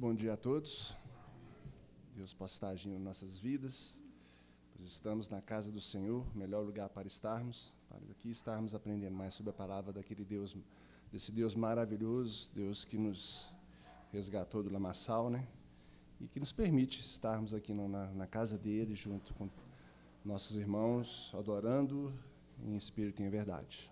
Bom dia a todos. Deus possa estar agindo em nossas vidas, pois estamos na casa do Senhor, melhor lugar para estarmos aprendendo mais sobre a palavra daquele Deus, desse Deus maravilhoso, Deus que nos resgatou do lamaçal, né? E que nos permite estarmos aqui na casa dele, junto com nossos irmãos, adorando em espírito e em verdade.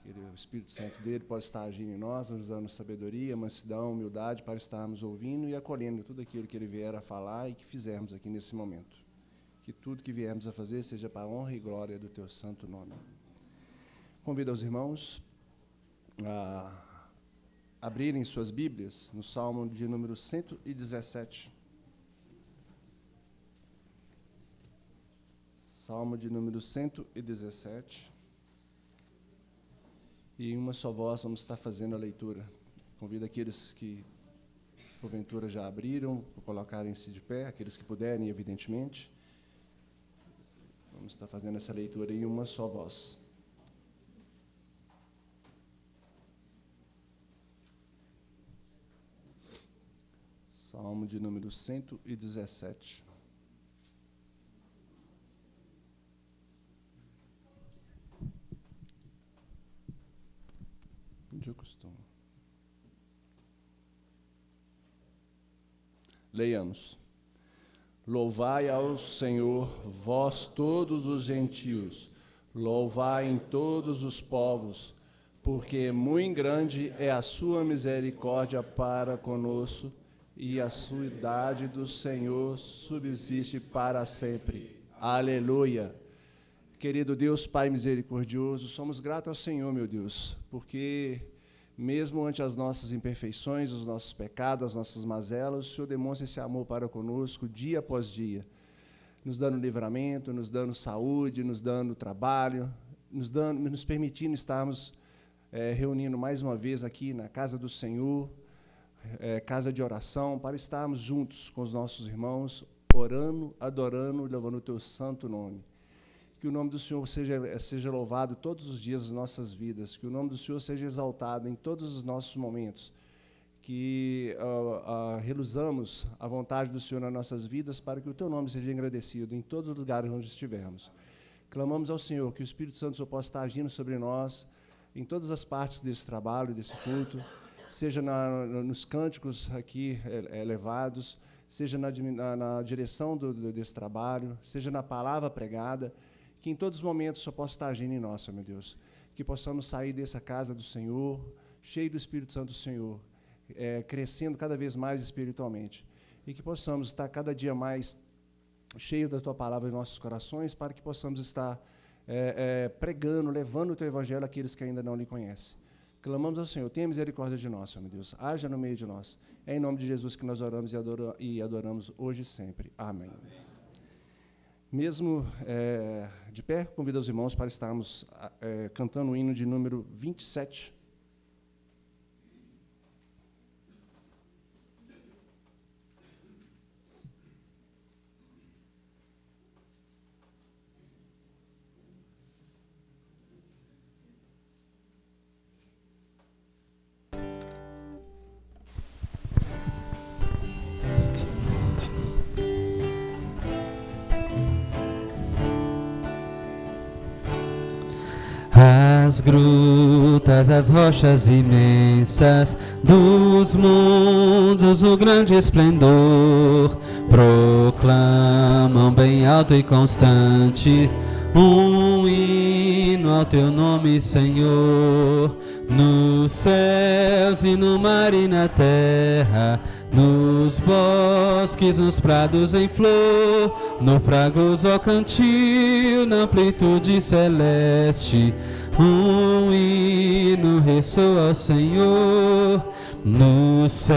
Que o Espírito Santo dele possa estar agindo em nós, nos dando sabedoria, mansidão, humildade, para estarmos ouvindo e acolhendo tudo aquilo que ele vier a falar e que fizermos aqui nesse momento. Que tudo que viermos a fazer seja para a honra e glória do teu santo nome. Convido os irmãos a abrirem suas Bíblias no Salmo de número 117. Salmo de número 117. E em uma só voz vamos estar fazendo a leitura. Convido aqueles que, porventura, já abriram, por colocarem-se de pé, aqueles que puderem, evidentemente. Vamos estar fazendo essa leitura em uma só voz. Salmo de número 117. Onde eu costumo? Leiamos. Louvai ao Senhor, vós todos os gentios, louvai em todos os povos, porque muito grande é a sua misericórdia para conosco, e a suidade do Senhor subsiste para sempre. Aleluia! Querido Deus, Pai misericordioso, somos gratos ao Senhor, meu Deus, porque mesmo ante as nossas imperfeições, os nossos pecados, as nossas mazelas, o Senhor demonstra esse amor para conosco dia após dia, nos dando livramento, nos dando saúde, nos dando trabalho, nos permitindo estarmos reunindo mais uma vez aqui na casa do Senhor, casa de oração, para estarmos juntos com os nossos irmãos, orando, adorando e louvando o teu santo nome. Que o nome do Senhor seja louvado todos os dias das nossas vidas, que o nome do Senhor seja exaltado em todos os nossos momentos, que reluzamos a vontade do Senhor nas nossas vidas, para que o teu nome seja engrandecido em todos os lugares onde estivermos. Clamamos ao Senhor que o Espírito Santo possa estar agindo sobre nós, em todas as partes desse trabalho, desse culto, seja nos cânticos aqui elevados, seja na direção desse trabalho, seja na palavra pregada, que em todos os momentos só possa estar agindo em nós, meu Deus. Que possamos sair dessa casa do Senhor, cheio do Espírito Santo do Senhor, crescendo cada vez mais espiritualmente. E que possamos estar cada dia mais cheios da Tua palavra em nossos corações, para que possamos estar pregando, levando o Teu Evangelho àqueles que ainda não lhe conhecem. Clamamos ao Senhor, tenha misericórdia de nós, meu Deus. Haja no meio de nós. É em nome de Jesus que nós oramos e adoramos hoje e sempre. Amém. Mesmo de pé, convido os irmãos para estarmos cantando o hino de número 27. As grutas, as rochas imensas dos mundos, o grande esplendor, proclamam bem alto e constante um hino ao teu nome, Senhor. Nos céus e no mar e na terra, nos bosques, nos prados em flor, no fragoso cantil, na amplitude celeste, um hino ressoa ao Senhor. No céu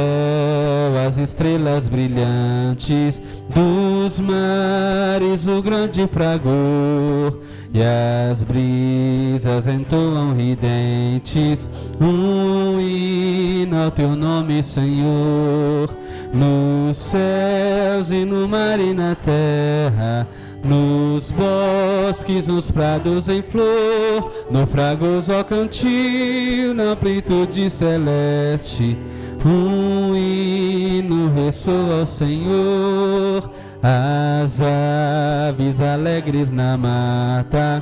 as estrelas brilhantes, dos mares o grande fragor, e as brisas entoam ridentes um hino ao teu nome, Senhor. Nos céus e no mar e na terra, nos bosques, nos prados em flor, no fragoso cantil, na amplitude celeste, um hino ressoa ao Senhor, as aves alegres na mata,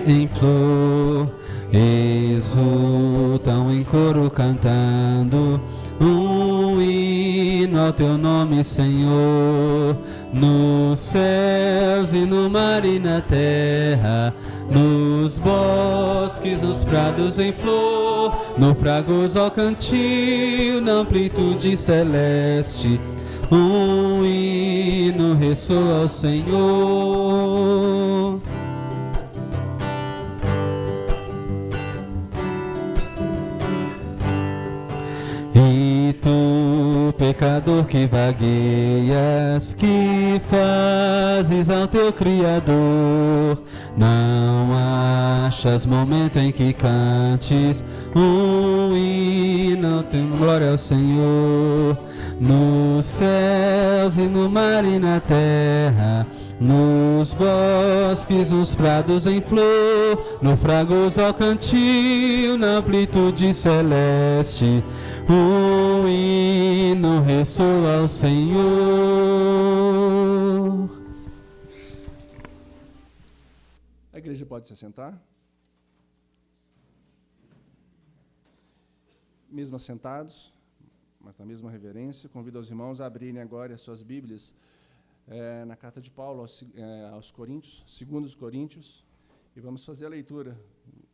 em flor, exultam em coro cantando um hino ao teu nome, Senhor, nos céus e no mar e na terra, nos bosques, nos prados em flor, no fragoso ao cantil, na amplitude celeste, um hino ressoa ao Senhor. E tu, pecador que vagueias, que fazes ao teu Criador, não achas momento em que cantes um hino, glória ao Senhor, nos céus e no mar e na terra, nos bosques, nos prados em flor, no fragoso ao cantil, na amplitude celeste, um hino ressoa ao Senhor. A igreja pode se assentar? Mesmo assentados, mas na mesma reverência, convido os irmãos a abrirem agora as suas Bíblias na carta de Paulo aos Coríntios, 2 Coríntios, e vamos fazer a leitura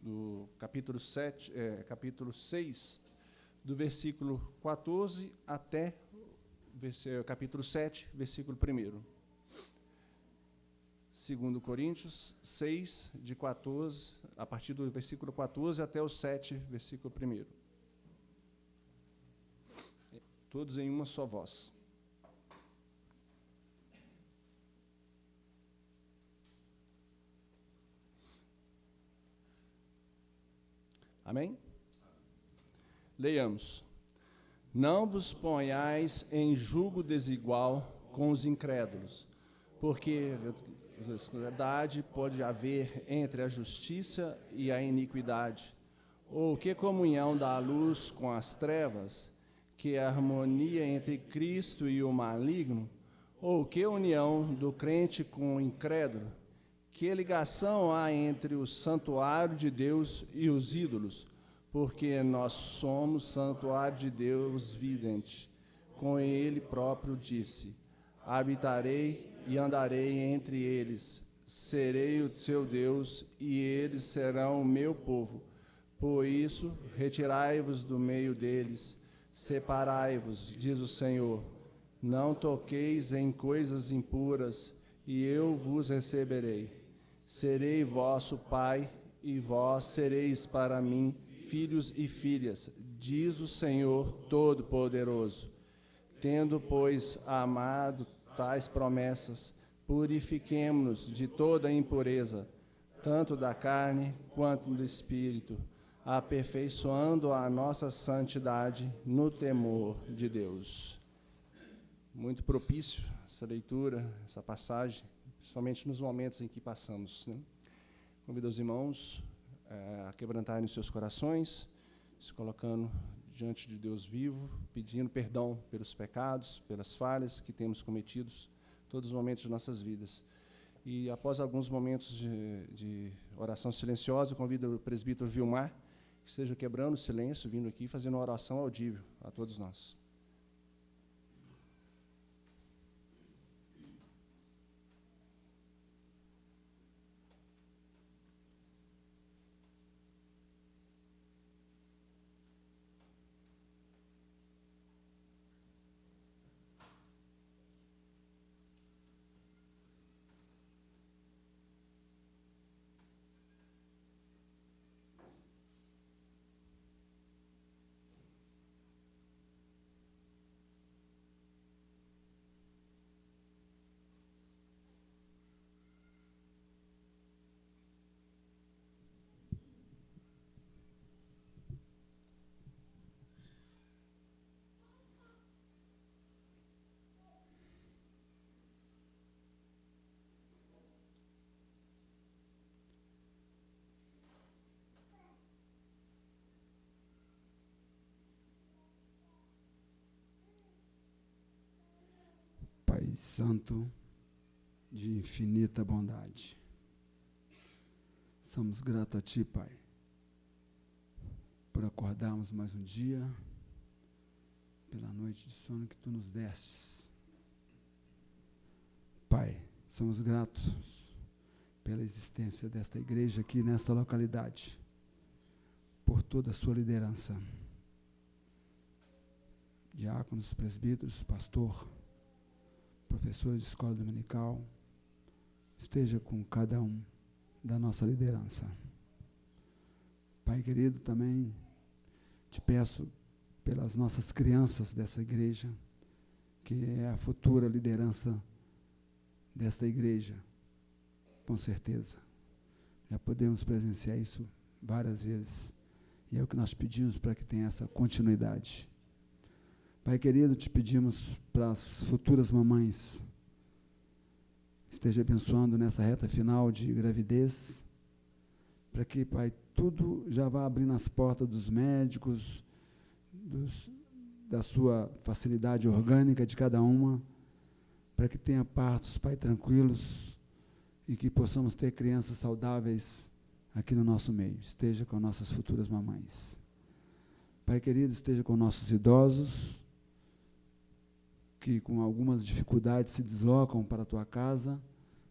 do capítulo 6, do versículo 14 até capítulo 7, versículo 1. 2 Coríntios 6, de 14, a partir do versículo 14 até o 7, versículo 1. Todos em uma só voz. Amém? Leiamos. Não vos ponhais em julgo desigual com os incrédulos, porque verdade pode haver entre a justiça e a iniquidade. Ou que comunhão da luz com as trevas? Que harmonia entre Cristo e o maligno? Ou que união do crente com o incrédulo? Que ligação há entre o santuário de Deus e os ídolos? Porque nós somos santuário de Deus vivente. Com ele próprio disse: habitarei e andarei entre eles, serei o seu Deus, e eles serão o meu povo. Por isso, retirai-vos do meio deles, separai-vos, diz o Senhor. Não toqueis em coisas impuras, e eu vos receberei. Serei vosso Pai, e vós sereis para mim filhos e filhas, diz o Senhor Todo-Poderoso. Tendo, pois, amado tais promessas, purifiquemo-nos de toda impureza, tanto da carne quanto do espírito, aperfeiçoando a nossa santidade no temor de Deus. Muito propício essa leitura, essa passagem, principalmente nos momentos em que passamos, né? Convido os irmãos a quebrantarem os seus corações, se colocando diante de Deus vivo, pedindo perdão pelos pecados, pelas falhas que temos cometidos todos os momentos de nossas vidas. E após alguns momentos de oração silenciosa, eu convido o presbítero Vilmar, que esteja quebrando o silêncio, vindo aqui, fazendo uma oração audível a todos nós. Pai Santo, de infinita bondade. Somos gratos a Ti, Pai, por acordarmos mais um dia, pela noite de sono que Tu nos destes. Pai, somos gratos pela existência desta igreja aqui nesta localidade, por toda a sua liderança. Diáconos, presbíteros, pastor, professores de escola dominical, esteja com cada um da nossa liderança. Pai querido, também te peço pelas nossas crianças dessa igreja, que é a futura liderança desta igreja, com certeza. Já podemos presenciar isso várias vezes, e é o que nós pedimos para que tenha essa continuidade. Pai querido, te pedimos para as futuras mamães, esteja abençoando nessa reta final de gravidez, para que, Pai, tudo já vá abrindo as portas dos médicos, da sua facilidade orgânica de cada uma, para que tenha partos, Pai, tranquilos, e que possamos ter crianças saudáveis aqui no nosso meio. Esteja com nossas futuras mamães. Pai querido, esteja com nossos idosos, que com algumas dificuldades se deslocam para a Tua casa,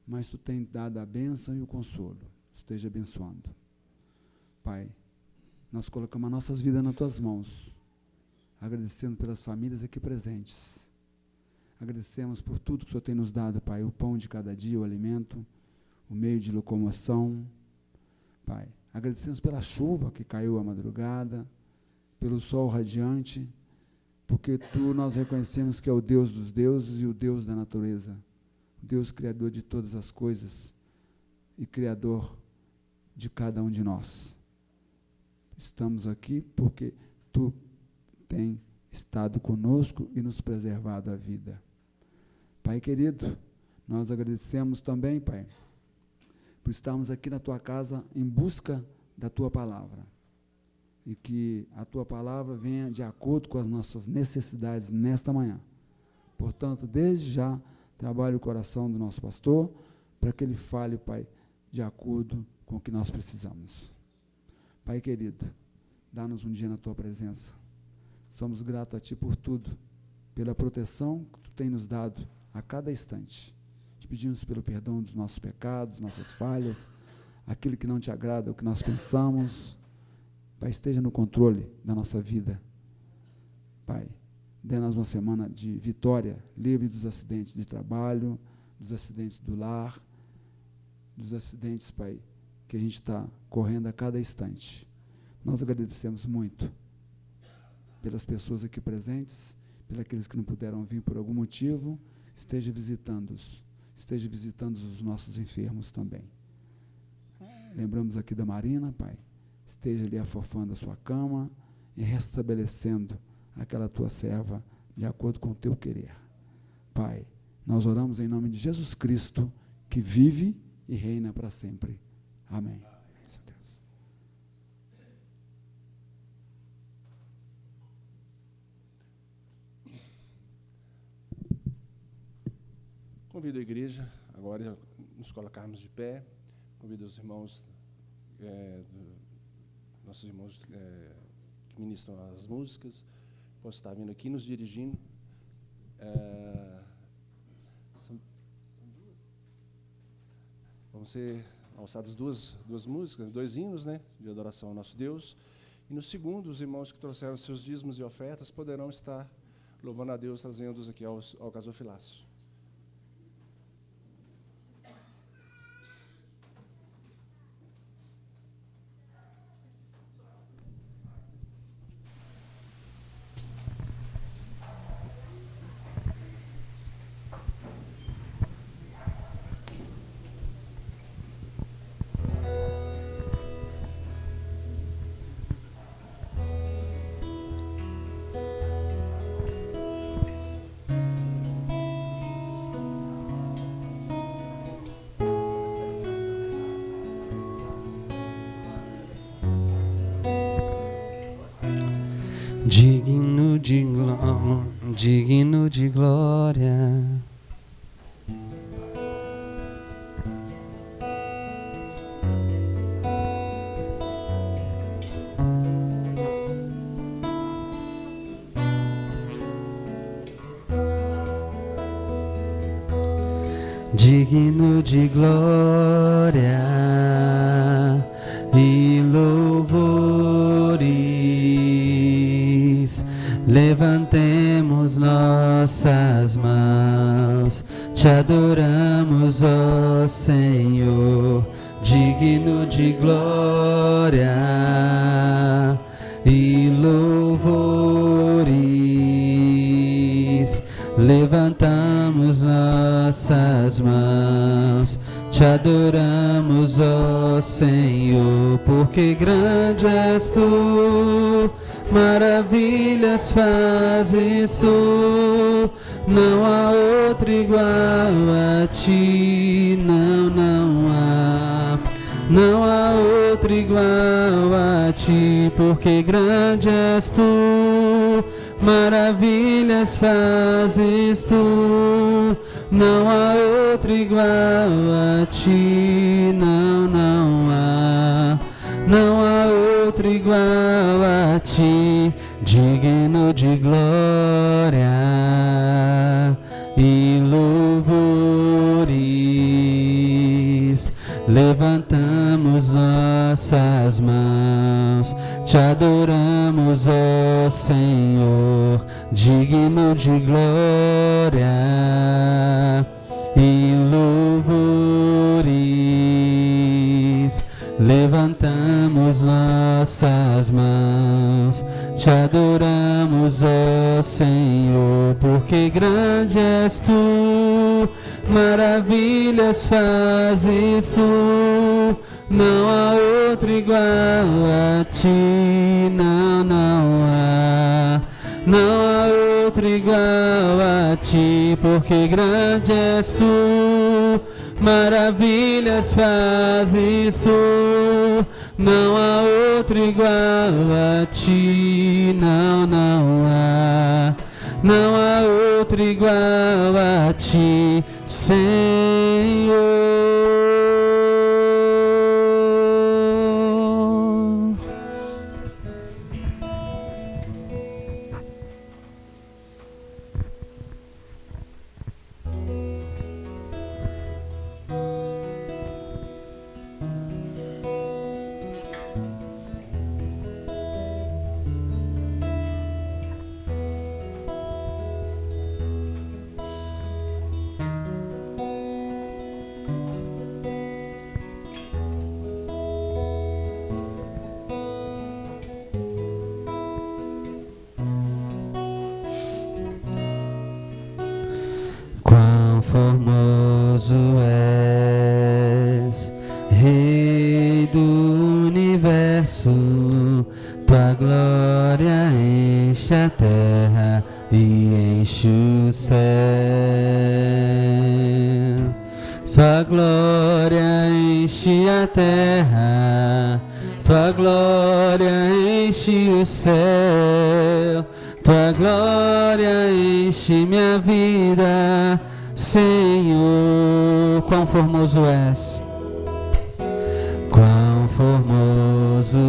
mas Tu tem dado a bênção e o consolo. Esteja abençoando. Pai, nós colocamos as nossas vidas nas Tuas mãos, agradecendo pelas famílias aqui presentes. Agradecemos por tudo que o Senhor tem nos dado, Pai, o pão de cada dia, o alimento, o meio de locomoção. Pai, agradecemos pela chuva que caiu à madrugada, pelo sol radiante, porque nós reconhecemos que é o Deus dos deuses e o Deus da natureza, o Deus criador de todas as coisas e criador de cada um de nós. Estamos aqui porque Tu tem estado conosco e nos preservado a vida. Pai querido, nós agradecemos também, Pai, por estarmos aqui na Tua casa em busca da Tua palavra, e que a Tua palavra venha de acordo com as nossas necessidades nesta manhã. Portanto, desde já, trabalhe o coração do nosso pastor, para que ele fale, Pai, de acordo com o que nós precisamos. Pai querido, dá-nos um dia na Tua presença. Somos gratos a Ti por tudo, pela proteção que Tu tem nos dado a cada instante. Te pedimos pelo perdão dos nossos pecados, nossas falhas, aquilo que não Te agrada, o que nós pensamos. Pai, esteja no controle da nossa vida. Pai, dê-nos uma semana de vitória, livre dos acidentes de trabalho, dos acidentes do lar, dos acidentes, Pai, que a gente está correndo a cada instante. Nós agradecemos muito pelas pessoas aqui presentes, pelos que não puderam vir por algum motivo. Esteja visitando-os, esteja visitando os nossos enfermos também. Lembramos aqui da Marina, Pai, esteja ali afofando a sua cama e restabelecendo aquela Tua serva de acordo com o Teu querer. Pai, nós oramos em nome de Jesus Cristo, que vive e reina para sempre. Amém. Convido a igreja, agora nos colocarmos de pé. Convido os irmãos, nossos irmãos que ministram as músicas, possam estar vindo aqui nos dirigindo. Vão ser alçadas duas músicas, 2 hinos, né, de adoração ao nosso Deus. E no segundo, os irmãos que trouxeram seus dízimos e ofertas poderão estar louvando a Deus, trazendo-os aqui ao gasofilaço. Digno de glória, digno de glória e louvores. Levantemos nossas mãos, te adoramos, ó Senhor, digno de glória e louvores. Levantamos nossas mãos, te adoramos, ó Senhor, porque grande és tu, maravilhas fazes tu, não há outro igual a ti, não há outro igual a ti, porque grande és tu, maravilhas fazes tu, não há outro igual a ti, não há outro igual a ti, digno de glória e louvores. Levantamos nossas mãos, te adoramos, ó Senhor, digno de glória e louvores. Levantamos nossas mãos, te adoramos, ó Senhor, porque grande és tu, maravilhas fazes tu, não há outro igual a ti, não há outro igual a ti, porque grande és tu, maravilhas fazes tu, não há outro igual a ti, não há outro igual a ti, Senhor. Quão formoso és, Rei do universo, tua glória enche a terra e enche o céu. Tua glória enche a terra, tua glória enche o céu. Tua glória enche minha vida, Senhor. Quão formoso és, quão formoso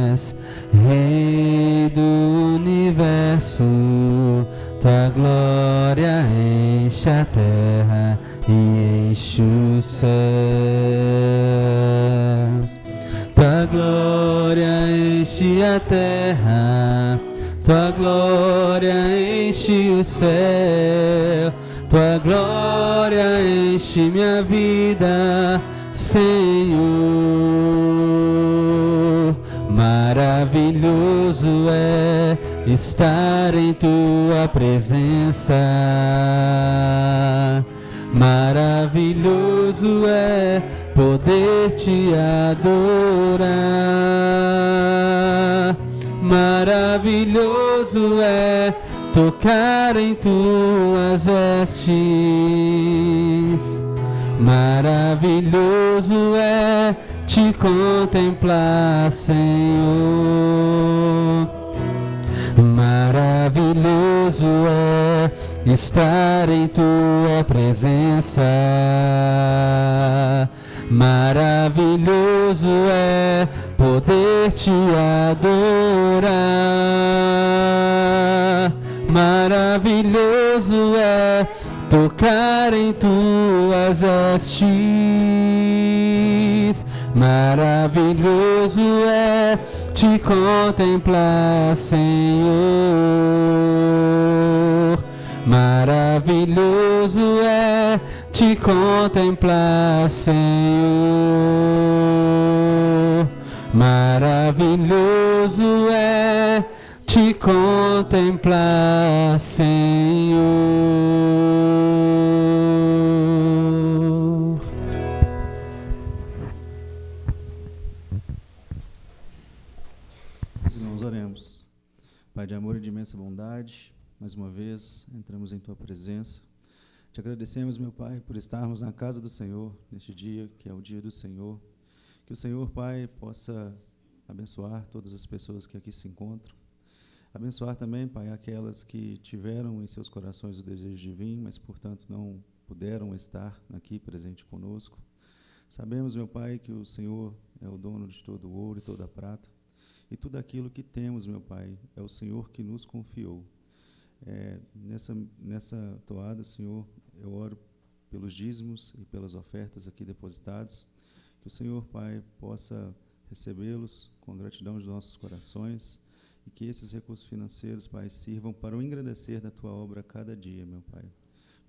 és, Rei do universo. Tua glória enche a terra e enche os céus. Tua glória enche a terra, tua glória enche o céu, tua glória enche minha vida, Senhor. Maravilhoso é estar em tua presença, maravilhoso é poder te adorar. Maravilhoso é tocar em tuas vestes. Maravilhoso é te contemplar, Senhor. Maravilhoso é estar em tua presença. Maravilhoso é poder te adorar. Maravilhoso é tocar em tuas hastes. Maravilhoso é te contemplar, Senhor. Maravilhoso é te contemplar, Senhor. Maravilhoso é te contemplar, Senhor. Meus irmãos, oremos. Pai de amor e de imensa bondade, mais uma vez entramos em Tua presença. Te agradecemos, meu Pai, por estarmos na casa do Senhor, neste dia, que é o dia do Senhor. Que o Senhor, Pai, possa abençoar todas as pessoas que aqui se encontram. Abençoar também, Pai, aquelas que tiveram em seus corações o desejo de vir, mas, portanto, não puderam estar aqui presente conosco. Sabemos, meu Pai, que o Senhor é o dono de todo o ouro e toda a prata. E tudo aquilo que temos, meu Pai, é o Senhor que nos confiou. Nessa toada, Senhor, eu oro pelos dízimos e pelas ofertas aqui depositados. Que o Senhor, Pai, possa recebê-los com gratidão dos nossos corações e que esses recursos financeiros, Pai, sirvam para o engrandecer da Tua obra a cada dia, meu Pai.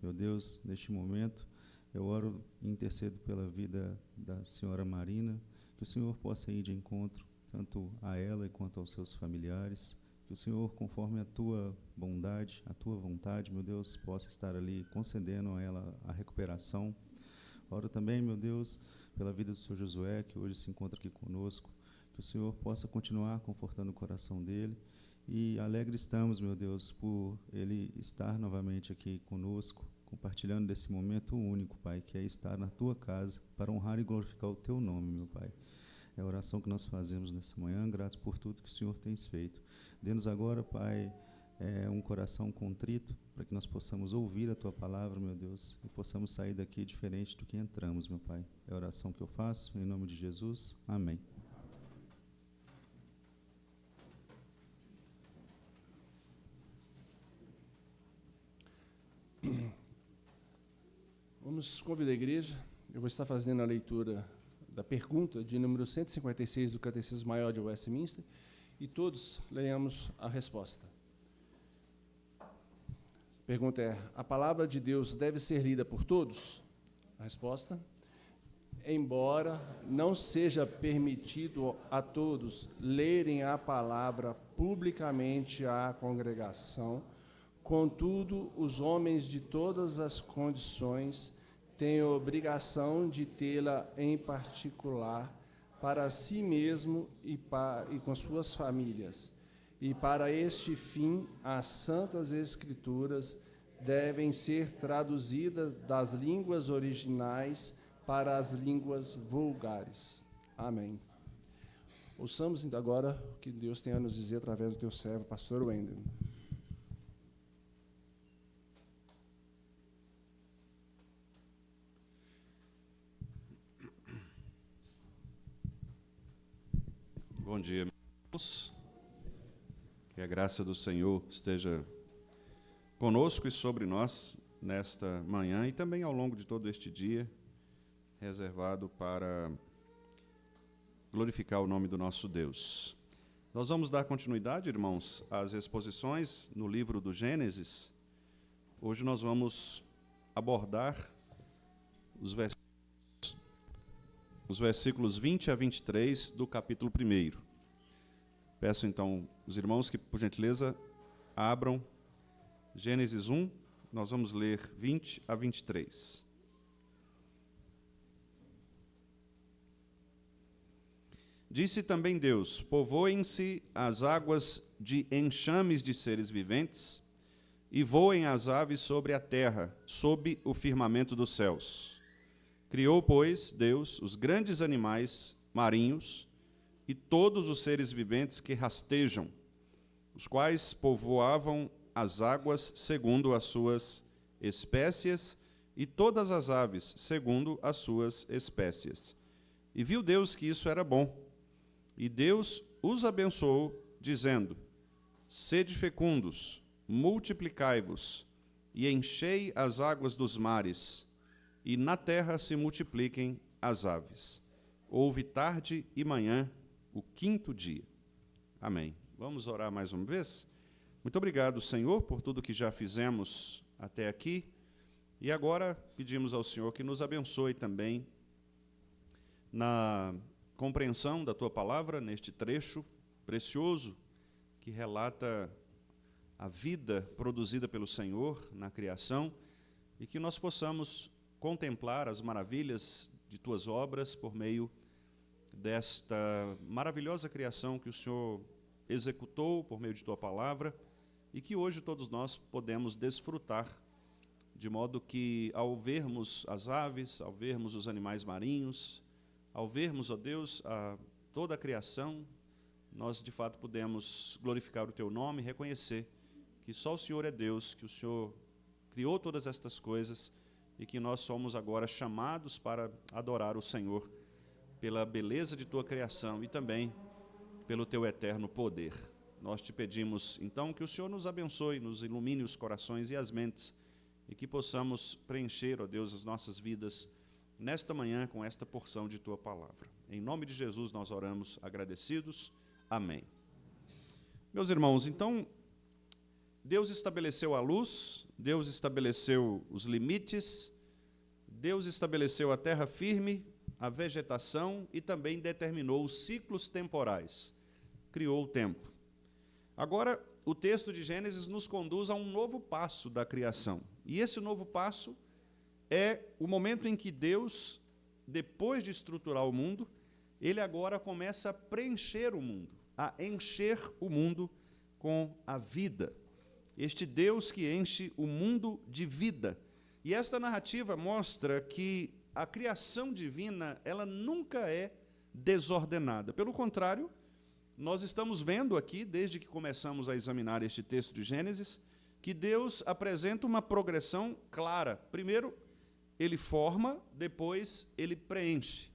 Meu Deus, neste momento, eu oro e intercedo pela vida da senhora Marina, que o Senhor possa ir de encontro tanto a ela quanto aos seus familiares, que o Senhor, conforme a Tua bondade, a Tua vontade, meu Deus, possa estar ali concedendo a ela a recuperação. Oro também, meu Deus, pela vida do Senhor Josué, que hoje se encontra aqui conosco, que o Senhor possa continuar confortando o coração dele, e alegre estamos, meu Deus, por ele estar novamente aqui conosco, compartilhando desse momento único, Pai, que é estar na Tua casa, para honrar e glorificar o Teu nome, meu Pai. É a oração que nós fazemos nessa manhã, gratos por tudo que o Senhor tem feito. Dê-nos agora, Pai, um coração contrito, para que nós possamos ouvir a Tua palavra, meu Deus, e possamos sair daqui diferente do que entramos, meu Pai. É a oração que eu faço, em nome de Jesus. Amém. Vamos convidar a igreja. Eu vou estar fazendo a leitura da pergunta de número 156 do Catecismo Maior de Westminster, e todos leamos a resposta. A pergunta é: a palavra de Deus deve ser lida por todos? A resposta: embora não seja permitido a todos lerem a palavra publicamente à congregação, contudo, os homens de todas as condições têm a obrigação de tê-la em particular para si mesmo e com suas famílias. E para este fim, as Santas Escrituras devem ser traduzidas das línguas originais para as línguas vulgares. Amém. Ouçamos agora o que Deus tem a nos dizer através do teu servo, pastor Wendel. Bom dia, irmãos. Que a graça do Senhor esteja conosco e sobre nós nesta manhã e também ao longo de todo este dia, reservado para glorificar o nome do nosso Deus. Nós vamos dar continuidade, irmãos, às exposições no livro do Gênesis. Hoje nós vamos abordar os versículos 20 a 23 do capítulo 1. Peço então os irmãos que, por gentileza, abram Gênesis 1, nós vamos ler 20 a 23. Disse também Deus: povoem-se as águas de enxames de seres viventes, e voem as aves sobre a terra, sob o firmamento dos céus. Criou, pois, Deus os grandes animais marinhos e todos os seres viventes que rastejam, os quais povoavam as águas segundo as suas espécies, e todas as aves segundo as suas espécies. E viu Deus que isso era bom. E Deus os abençoou, dizendo: sede fecundos, multiplicai-vos, e enchei as águas dos mares, e na terra se multipliquem as aves. Houve tarde e manhã, o 5º dia. Amém. Vamos orar mais uma vez? Muito obrigado, Senhor, por tudo que já fizemos até aqui. E agora pedimos ao Senhor que nos abençoe também na compreensão da Tua palavra, neste trecho precioso que relata a vida produzida pelo Senhor na criação, e que nós possamos contemplar as maravilhas de Tuas obras por meio desta maravilhosa criação que o Senhor executou por meio de Tua palavra, e que hoje todos nós podemos desfrutar, de modo que, ao vermos as aves, ao vermos os animais marinhos, ao vermos, ó Deus, toda a criação, nós de fato podemos glorificar o Teu nome e reconhecer que só o Senhor é Deus, que o Senhor criou todas estas coisas e que nós somos agora chamados para adorar o Senhor pela beleza de Tua criação e também pelo Teu eterno poder. Nós te pedimos, então, que o Senhor nos abençoe, nos ilumine os corações e as mentes, e que possamos preencher, ó Deus, as nossas vidas nesta manhã com esta porção de Tua palavra. Em nome de Jesus nós oramos agradecidos. Amém. Meus irmãos, então, Deus estabeleceu a luz, Deus estabeleceu os limites, Deus estabeleceu a terra firme, a vegetação e também determinou os ciclos temporais. Criou o tempo. Agora, o texto de Gênesis nos conduz a um novo passo da criação. E esse novo passo é o momento em que Deus, depois de estruturar o mundo, Ele agora começa a preencher o mundo, a encher o mundo com a vida. Este Deus que enche o mundo de vida. E esta narrativa mostra que a criação divina, ela nunca é desordenada. Pelo contrário, nós estamos vendo aqui, desde que começamos a examinar este texto de Gênesis, que Deus apresenta uma progressão clara. Primeiro, Ele forma, depois Ele preenche.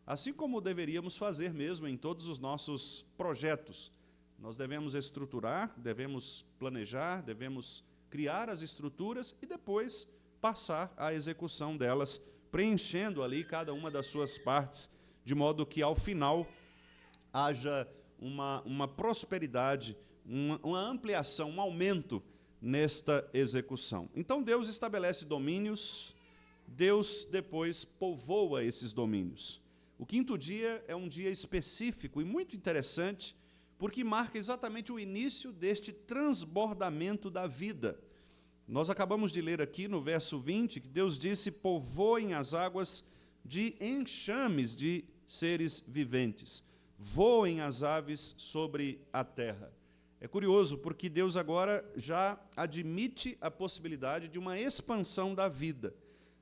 Assim como deveríamos fazer mesmo em todos os nossos projetos. Nós devemos estruturar, devemos planejar, devemos criar as estruturas e depois passar à execução delas, preenchendo ali cada uma das suas partes, de modo que, ao final, haja uma prosperidade, uma ampliação, um aumento nesta execução. Então, Deus estabelece domínios, Deus depois povoa esses domínios. O 5º dia é um dia específico e muito interessante, porque marca exatamente o início deste transbordamento da vida. Nós acabamos de ler aqui no verso 20, que Deus disse: povoem as águas de enxames de seres viventes, voem as aves sobre a terra. É curioso, porque Deus agora já admite a possibilidade de uma expansão da vida.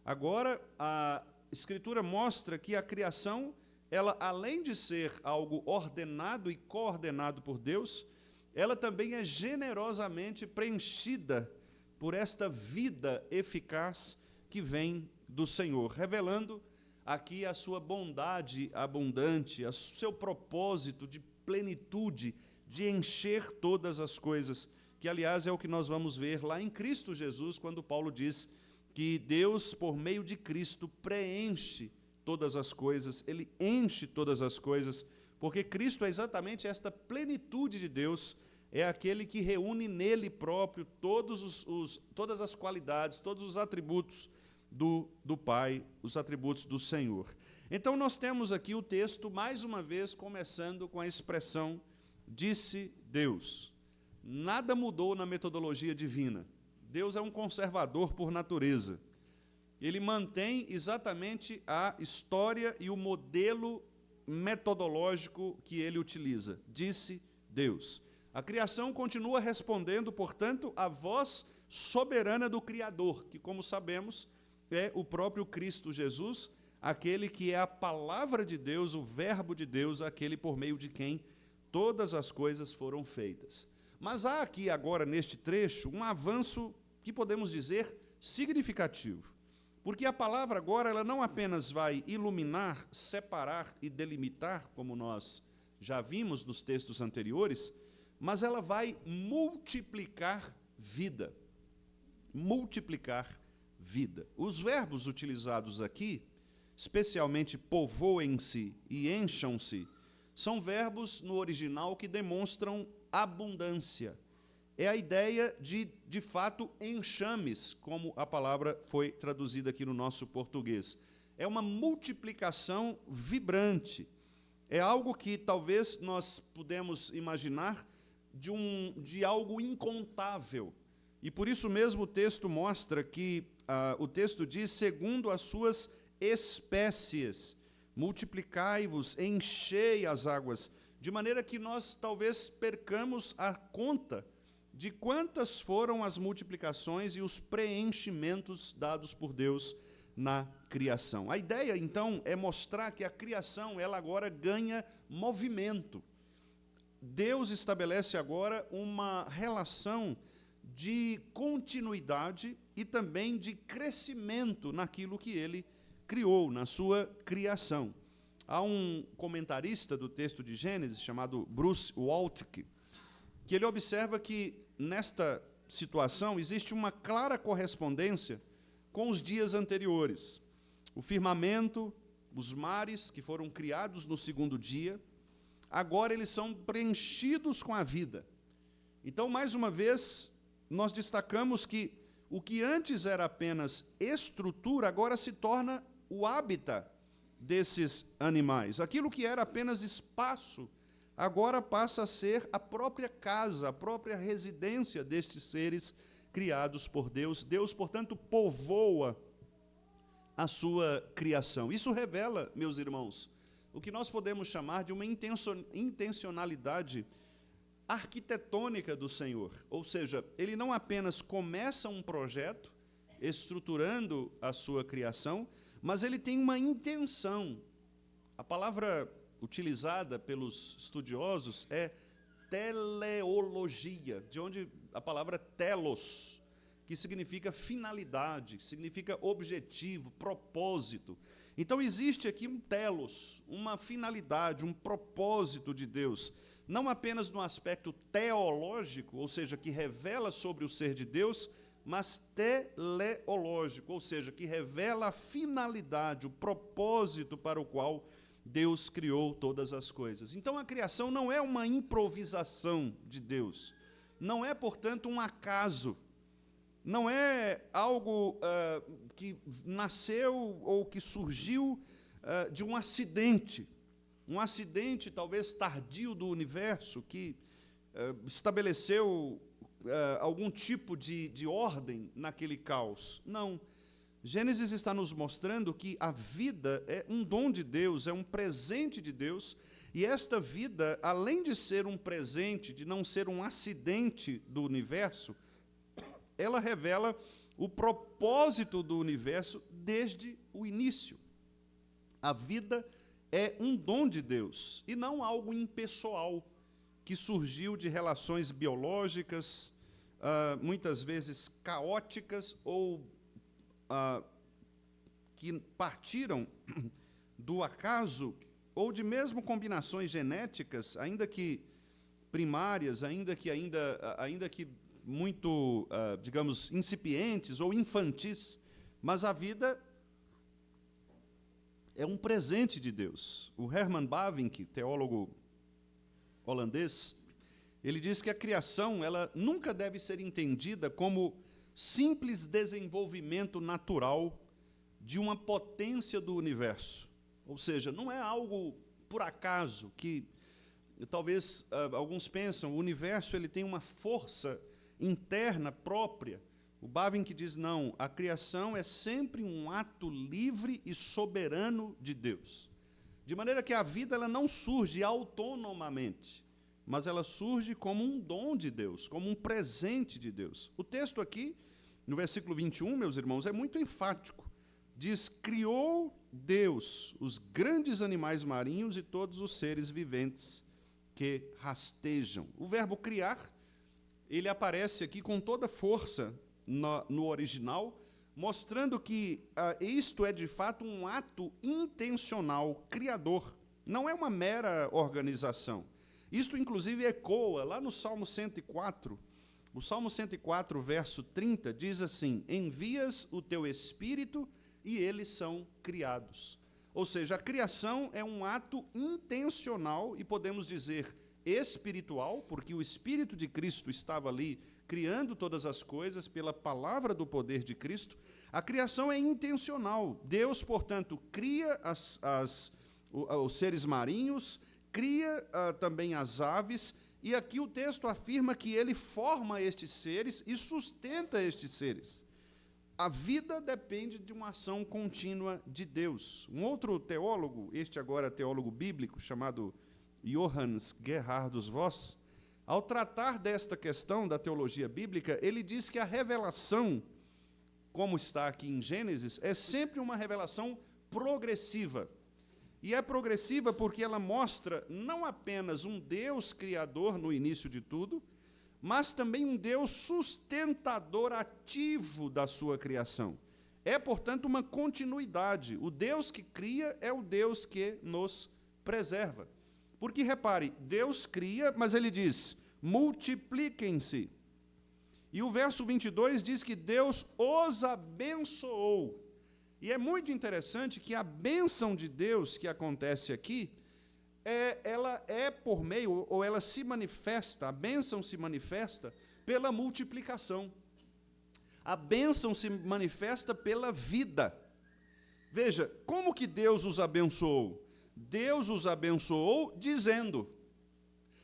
Agora, a Escritura mostra que a criação, ela, além de ser algo ordenado e coordenado por Deus, ela também é generosamente preenchida por esta vida eficaz que vem do Senhor, revelando aqui a sua bondade abundante, o seu propósito de plenitude, de encher todas as coisas, que, aliás, é o que nós vamos ver lá em Cristo Jesus, quando Paulo diz que Deus, por meio de Cristo, preenche todas as coisas, Ele enche todas as coisas, porque Cristo é exatamente esta plenitude de Deus, é aquele que reúne nele próprio todas as qualidades, todos os atributos do Pai, os atributos do Senhor. Então, nós temos aqui o texto, mais uma vez, começando com a expressão disse Deus. Nada mudou na metodologia divina. Deus é um conservador por natureza. Ele mantém exatamente a história e o modelo metodológico que ele utiliza. Disse Deus. A criação continua respondendo, portanto, à voz soberana do Criador, que, como sabemos, é o próprio Cristo Jesus, aquele que é a palavra de Deus, o verbo de Deus, aquele por meio de quem todas as coisas foram feitas. Mas há aqui agora, neste trecho, um avanço que podemos dizer significativo. Porque a palavra agora, ela não apenas vai iluminar, separar e delimitar, como nós já vimos nos textos anteriores, mas ela vai multiplicar vida. multiplicar vida. Os verbos utilizados aqui, especialmente povoem-se e encham-se, são verbos no original que demonstram abundância. É a ideia de fato, enxames, como a palavra foi traduzida aqui no nosso português. É uma multiplicação vibrante. É algo que talvez nós pudemos imaginar de algo incontável. E por isso mesmo o texto mostra que, o texto diz, segundo as suas espécies, multiplicai-vos, enchei as águas, de maneira que nós talvez percamos a conta de quantas foram as multiplicações e os preenchimentos dados por Deus na criação. A ideia, então, é mostrar que a criação, ela agora ganha movimento. Deus estabelece agora uma relação de continuidade e também de crescimento naquilo que ele criou, na sua criação. Há um comentarista do texto de Gênesis, chamado Bruce Waltke, que ele observa que, nesta situação, existe uma clara correspondência com os dias anteriores. O firmamento, os mares, que foram criados no segundo dia, agora eles são preenchidos com a vida. Então, mais uma vez, nós destacamos que o que antes era apenas estrutura, agora se torna o hábitat desses animais. Aquilo que era apenas espaço, agora passa a ser a própria casa, a própria residência destes seres criados por Deus. Deus, portanto, povoa a sua criação. Isso revela, meus irmãos, o que nós podemos chamar de uma intencionalidade arquitetônica do Senhor. Ou seja, ele não apenas começa um projeto, estruturando a sua criação, mas ele tem uma intenção. A palavra utilizada pelos estudiosos é teleologia, de onde a palavra telos, que significa finalidade, significa objetivo, propósito. Então existe aqui um telos, uma finalidade, um propósito de Deus, não apenas no aspecto teológico, ou seja, que revela sobre o ser de Deus, mas teleológico, ou seja, que revela a finalidade, o propósito para o qual Deus criou todas as coisas. Então a criação não é uma improvisação de Deus, não é, portanto, um acaso, não é algo que nasceu ou que surgiu de um acidente talvez tardio do universo, que estabeleceu algum tipo de ordem naquele caos. Não. Gênesis está nos mostrando que a vida é um dom de Deus, é um presente de Deus, e esta vida, além de ser um presente, de não ser um acidente do universo, ela revela o propósito do universo desde o início. A vida é um dom de Deus, e não algo impessoal, que surgiu de relações biológicas, muitas vezes caóticas, ou que partiram do acaso, ou de mesmo combinações genéticas, ainda que primárias, ainda que muito, digamos, incipientes ou infantis, mas a vida é um presente de Deus. O Herman Bavinck, teólogo holandês, ele diz que a criação, ela nunca deve ser entendida como simples desenvolvimento natural de uma potência do universo. Ou seja, não é algo por acaso, que talvez alguns pensam, o universo ele tem uma força interna própria. O Bavinck diz, não, a criação é sempre um ato livre e soberano de Deus. De maneira que a vida ela não surge autonomamente, mas ela surge como um dom de Deus, como um presente de Deus. O texto aqui, no versículo 21, meus irmãos, é muito enfático. Diz, criou Deus os grandes animais marinhos e todos os seres viventes que rastejam. O verbo criar, ele aparece aqui com toda força no original, mostrando que isto é, de fato, um ato intencional, criador. Não é uma mera organização. Isto, inclusive, ecoa lá no Salmo 104, O Salmo 104, verso 30, diz assim: envias o teu Espírito e eles são criados. Ou seja, a criação é um ato intencional e podemos dizer espiritual, porque o Espírito de Cristo estava ali criando todas as coisas pela palavra do poder de Cristo. A criação é intencional. Deus, portanto, cria os seres marinhos, cria também as aves, e aqui o texto afirma que ele forma estes seres e sustenta estes seres. A vida depende de uma ação contínua de Deus. Um outro teólogo, este agora teólogo bíblico, chamado Johannes Gerhardus Voss, ao tratar desta questão da teologia bíblica, ele diz que a revelação, como está aqui em Gênesis, é sempre uma revelação progressiva. E é progressiva porque ela mostra não apenas um Deus criador no início de tudo, mas também um Deus sustentador ativo da sua criação. É, portanto, uma continuidade. O Deus que cria é o Deus que nos preserva. Porque, repare, Deus cria, mas ele diz, multipliquem-se. E o verso 22 diz que Deus os abençoou. E é muito interessante que a bênção de Deus que acontece aqui, ela é por meio, ou ela se manifesta, a bênção se manifesta pela multiplicação. A bênção se manifesta pela vida. Veja, como que Deus os abençoou? Deus os abençoou dizendo,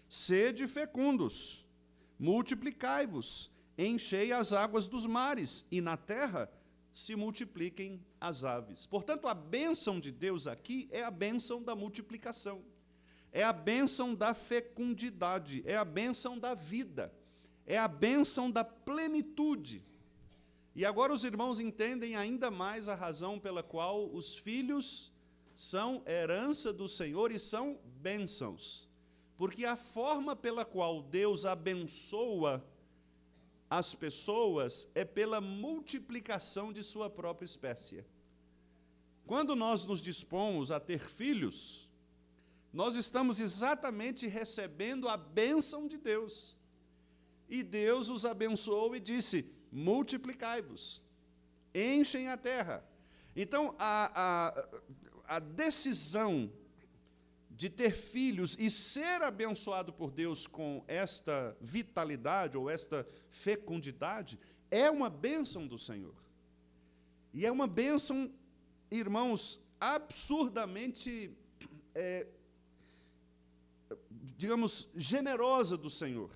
sede fecundos, multiplicai-vos, enchei as águas dos mares, e na terra se multipliquem as aves. Portanto, a bênção de Deus aqui é a bênção da multiplicação. É a bênção da fecundidade, é a bênção da vida, é a bênção da plenitude. E agora os irmãos entendem ainda mais a razão pela qual os filhos são herança do Senhor e são bênçãos. Porque a forma pela qual Deus abençoa as pessoas é pela multiplicação de sua própria espécie. Quando nós nos dispomos a ter filhos, nós estamos exatamente recebendo a bênção de Deus. E Deus os abençoou e disse, multiplicai-vos, enchem a terra. Então, a decisão de ter filhos e ser abençoado por Deus com esta vitalidade ou esta fecundidade é uma bênção do Senhor. E é uma bênção, irmãos, absurdamente, digamos, generosa do Senhor.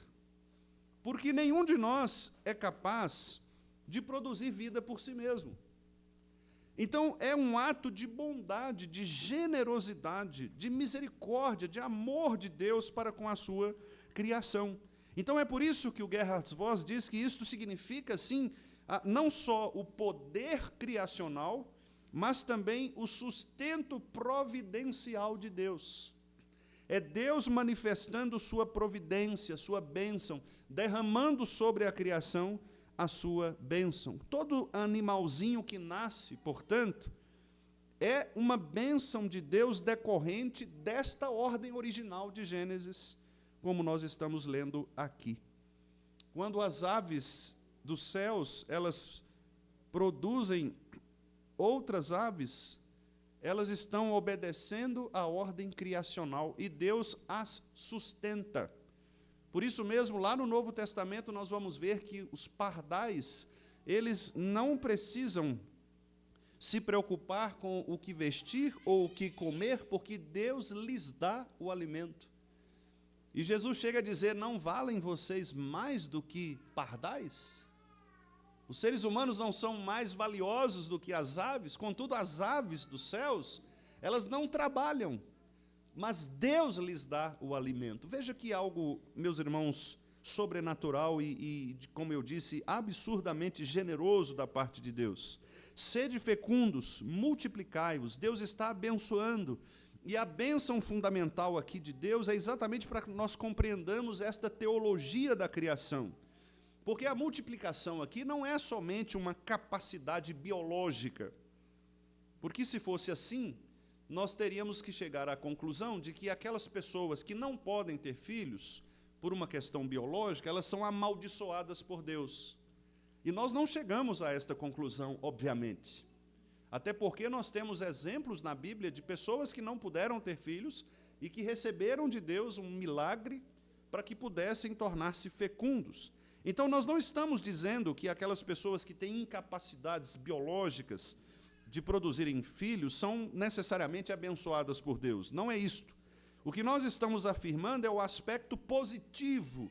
Porque nenhum de nós é capaz de produzir vida por si mesmo. Então, é um ato de bondade, de generosidade, de misericórdia, de amor de Deus para com a sua criação. Então, é por isso que o Gerhard Voss diz que isto significa, sim, não só o poder criacional, mas também o sustento providencial de Deus. É Deus manifestando sua providência, sua bênção, derramando sobre a criação a sua bênção. Todo animalzinho que nasce, portanto, é uma bênção de Deus decorrente desta ordem original de Gênesis, como nós estamos lendo aqui. Quando as aves dos céus, elas produzem outras aves, elas estão obedecendo à ordem criacional e Deus as sustenta. Por isso mesmo, lá no Novo Testamento, nós vamos ver que os pardais, eles não precisam se preocupar com o que vestir ou o que comer, porque Deus lhes dá o alimento. E Jesus chega a dizer, não valem vocês mais do que pardais? Os seres humanos não são mais valiosos do que as aves, contudo, as aves dos céus, elas não trabalham, mas Deus lhes dá o alimento. Veja que algo, meus irmãos, sobrenatural e, como eu disse, absurdamente generoso da parte de Deus. Sede fecundos, multiplicai-vos. Deus está abençoando. E a bênção fundamental aqui de Deus é exatamente para que nós compreendamos esta teologia da criação. Porque a multiplicação aqui não é somente uma capacidade biológica. Porque se fosse assim, nós teríamos que chegar à conclusão de que aquelas pessoas que não podem ter filhos, por uma questão biológica, elas são amaldiçoadas por Deus. E nós não chegamos a esta conclusão, obviamente. Até porque nós temos exemplos na Bíblia de pessoas que não puderam ter filhos e que receberam de Deus um milagre para que pudessem tornar-se fecundos. Então, nós não estamos dizendo que aquelas pessoas que têm incapacidades biológicas de produzirem filhos são necessariamente abençoadas por Deus. Não é isto. O que nós estamos afirmando é o aspecto positivo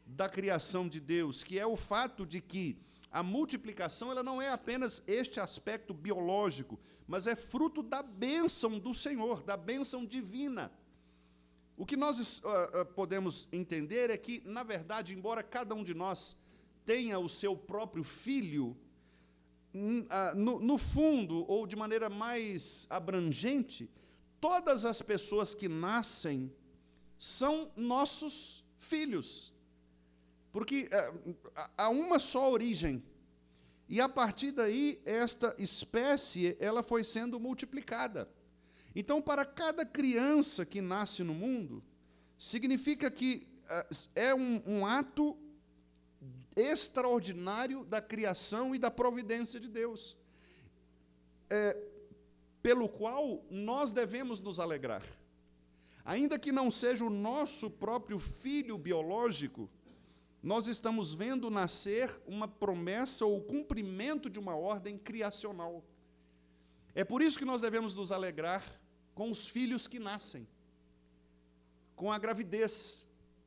da criação de Deus, que é o fato de que a multiplicação ela não é apenas este aspecto biológico, mas é fruto da bênção do Senhor, da bênção divina. O que nós podemos entender é que, na verdade, embora cada um de nós tenha o seu próprio filho, no fundo, ou de maneira mais abrangente, todas as pessoas que nascem são nossos filhos. Porque há uma só origem. E, a partir daí, esta espécie ela foi sendo multiplicada. Então, para cada criança que nasce no mundo, significa que é um ato extraordinário da criação e da providência de Deus, pelo qual nós devemos nos alegrar. Ainda que não seja o nosso próprio filho biológico, nós estamos vendo nascer uma promessa ou o cumprimento de uma ordem criacional. É por isso que nós devemos nos alegrar com os filhos que nascem, com a gravidez.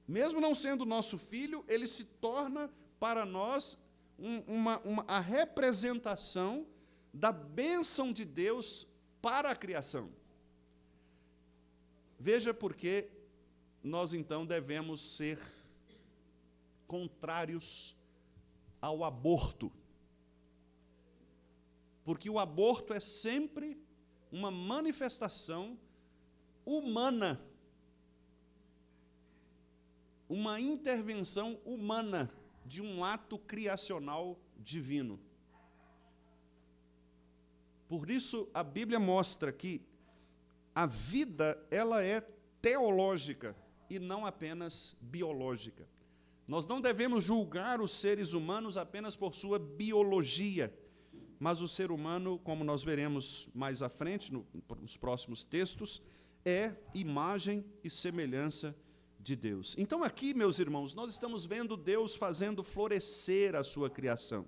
Mesmo não sendo nosso filho, ele se torna para nós a representação da bênção de Deus para a criação. Veja por que nós, então, devemos ser contrários ao aborto. Porque o aborto é sempre uma manifestação humana, uma intervenção humana de um ato criacional divino. Por isso, a Bíblia mostra que a vida ela é teológica e não apenas biológica. Nós não devemos julgar os seres humanos apenas por sua biologia, mas o ser humano, como nós veremos mais à frente, nos próximos textos, é imagem e semelhança de Deus. Então aqui, meus irmãos, nós estamos vendo Deus fazendo florescer a sua criação.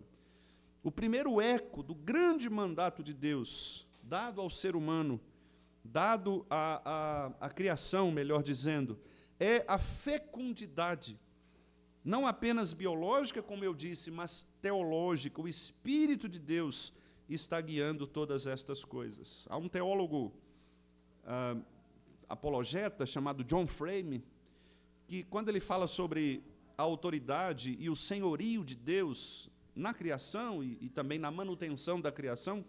O primeiro eco do grande mandato de Deus, dado ao ser humano, dado à criação, melhor dizendo, é a fecundidade. Não apenas biológica, como eu disse, mas teológica. O Espírito de Deus está guiando todas estas coisas. Há um teólogo apologeta chamado John Frame, que quando ele fala sobre a autoridade e o senhorio de Deus na criação e também na manutenção da criação,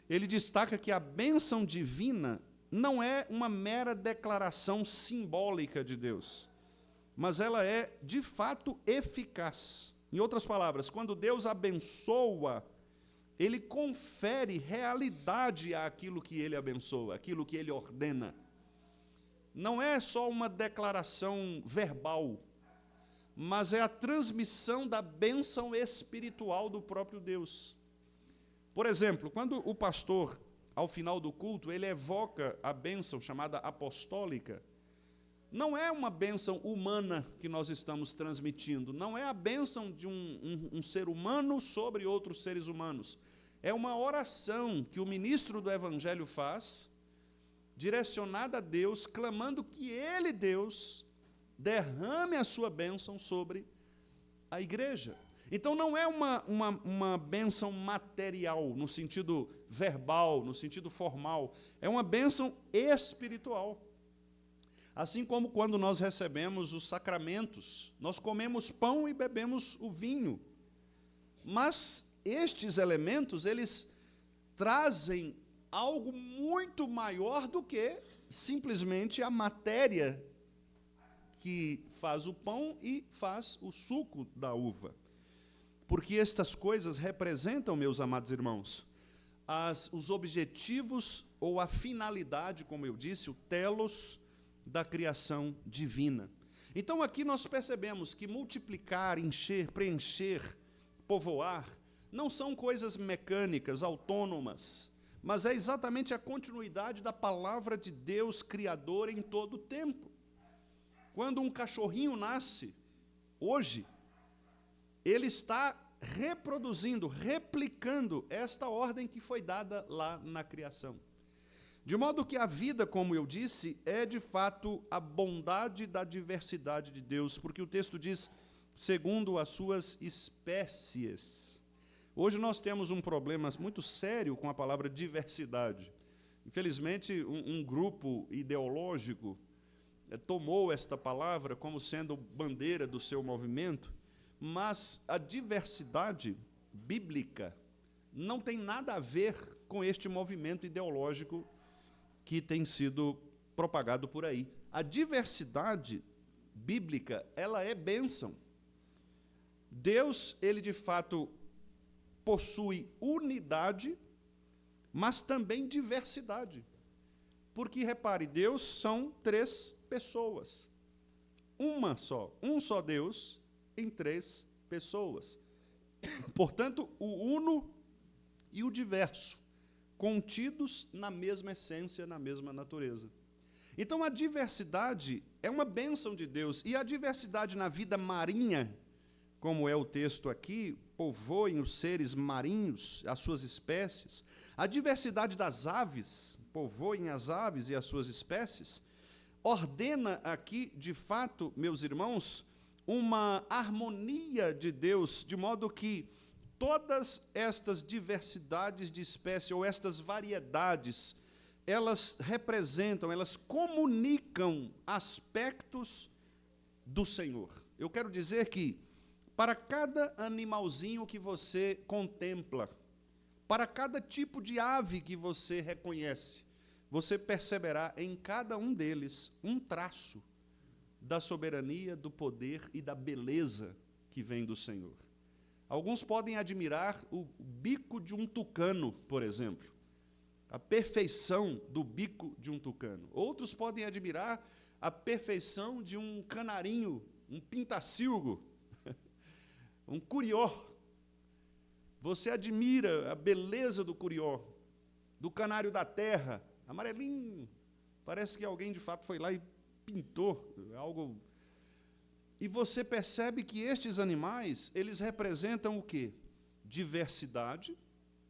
ele destaca que a bênção divina não é uma mera declaração simbólica de Deus, mas ela é, de fato, eficaz. Em outras palavras, quando Deus abençoa, Ele confere realidade àquilo que Ele abençoa, àquilo que Ele ordena. Não é só uma declaração verbal, mas é a transmissão da bênção espiritual do próprio Deus. Por exemplo, quando o pastor, ao final do culto, ele evoca a bênção chamada apostólica, não é uma bênção humana que nós estamos transmitindo, não é a bênção de um ser humano sobre outros seres humanos. É uma oração que o ministro do Evangelho faz, direcionada a Deus, clamando que Ele, Deus, derrame a sua bênção sobre a igreja. Então não é uma bênção material, no sentido verbal, no sentido formal, é uma bênção espiritual. Assim como quando nós recebemos os sacramentos, nós comemos pão e bebemos o vinho. Mas estes elementos, eles trazem algo muito maior do que simplesmente a matéria que faz o pão e faz o suco da uva. Porque estas coisas representam, meus amados irmãos, os objetivos ou a finalidade, como eu disse, o telos da criação divina. Então aqui nós percebemos que multiplicar, encher, preencher, povoar, não são coisas mecânicas, autônomas, mas é exatamente a continuidade da palavra de Deus criadora em todo o tempo. Quando um cachorrinho nasce, hoje, ele está reproduzindo, replicando esta ordem que foi dada lá na criação. De modo que a vida, como eu disse, é de fato a bondade da diversidade de Deus, porque o texto diz, segundo as suas espécies. Hoje nós temos um problema muito sério com a palavra diversidade. Infelizmente, um grupo ideológico tomou esta palavra como sendo bandeira do seu movimento, mas a diversidade bíblica não tem nada a ver com este movimento ideológico que tem sido propagado por aí. A diversidade bíblica, ela é bênção. Deus, ele de fato possui unidade, mas também diversidade. Porque, repare, Deus são 3 pessoas. Um só Deus em 3 pessoas. Portanto, o uno e o diverso, contidos na mesma essência, na mesma natureza. Então, a diversidade é uma bênção de Deus, e a diversidade na vida marinha, como é o texto aqui, povoem os seres marinhos, as suas espécies, a diversidade das aves, povoem as aves e as suas espécies, ordena aqui, de fato, meus irmãos, uma harmonia de Deus, de modo que todas estas diversidades de espécie, ou estas variedades, elas representam, elas comunicam aspectos do Senhor. Eu quero dizer que, para cada animalzinho que você contempla, para cada tipo de ave que você reconhece, você perceberá em cada um deles um traço da soberania, do poder e da beleza que vem do Senhor. Alguns podem admirar o bico de um tucano, por exemplo, a perfeição do bico de um tucano. Outros podem admirar a perfeição de um canarinho, um pintacilgo, um curió. Você admira a beleza do curió, do canário da terra, amarelinho. Parece que alguém, de fato, foi lá e pintou algo. E você percebe que estes animais, eles representam o quê? Diversidade,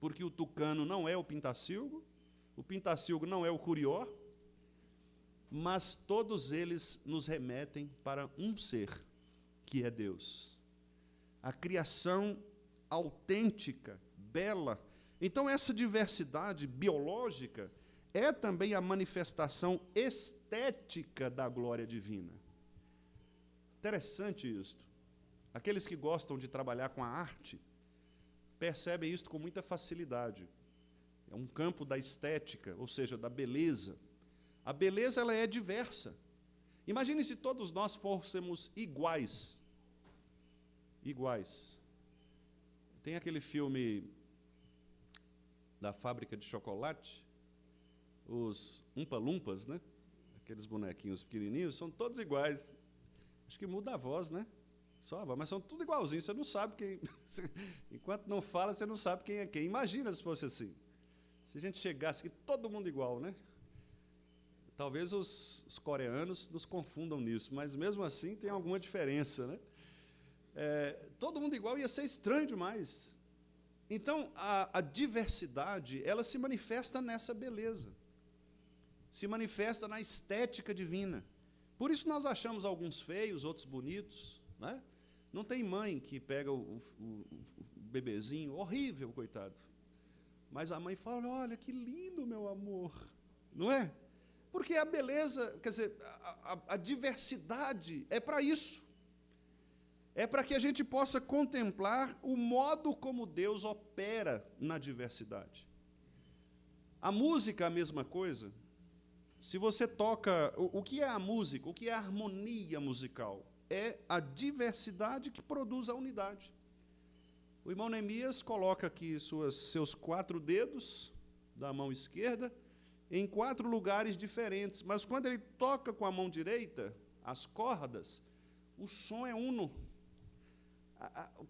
porque o tucano não é o pintacilgo não é o curió, mas todos eles nos remetem para um ser, que é Deus. A criação autêntica, bela. Então, essa diversidade biológica é também a manifestação estética da glória divina. Interessante isto. Aqueles que gostam de trabalhar com a arte percebem isto com muita facilidade. É um campo da estética, ou seja, da beleza. A beleza, ela é diversa. Imagine se todos nós fôssemos iguais. Iguais. Tem aquele filme da fábrica de chocolate, os Umpa-Lumpas, né? Aqueles bonequinhos pequenininhos, são todos iguais. Acho que muda a voz, né? Só a voz, mas são tudo igualzinho, você não sabe quem... Enquanto não fala, você não sabe quem é quem. Imagina se fosse assim. Se a gente chegasse aqui, todo mundo igual, né? Talvez os coreanos nos confundam nisso, mas mesmo assim tem alguma diferença, né? Todo mundo igual ia ser estranho demais. Então, a diversidade, ela se manifesta nessa beleza. Se manifesta na estética divina. Por isso nós achamos alguns feios, outros bonitos, né? Não tem mãe que pega o bebezinho, horrível, coitado. Mas a mãe fala, olha, que lindo, meu amor. Não é? Porque a beleza, quer dizer, a diversidade é para isso. É para que a gente possa contemplar o modo como Deus opera na diversidade. A música é a mesma coisa. Se você toca... O que é a música? O que é a harmonia musical? É a diversidade que produz a unidade. O irmão Neemias coloca aqui seus 4 dedos da mão esquerda em 4 lugares diferentes, mas quando ele toca com a mão direita, as cordas, O som é uno.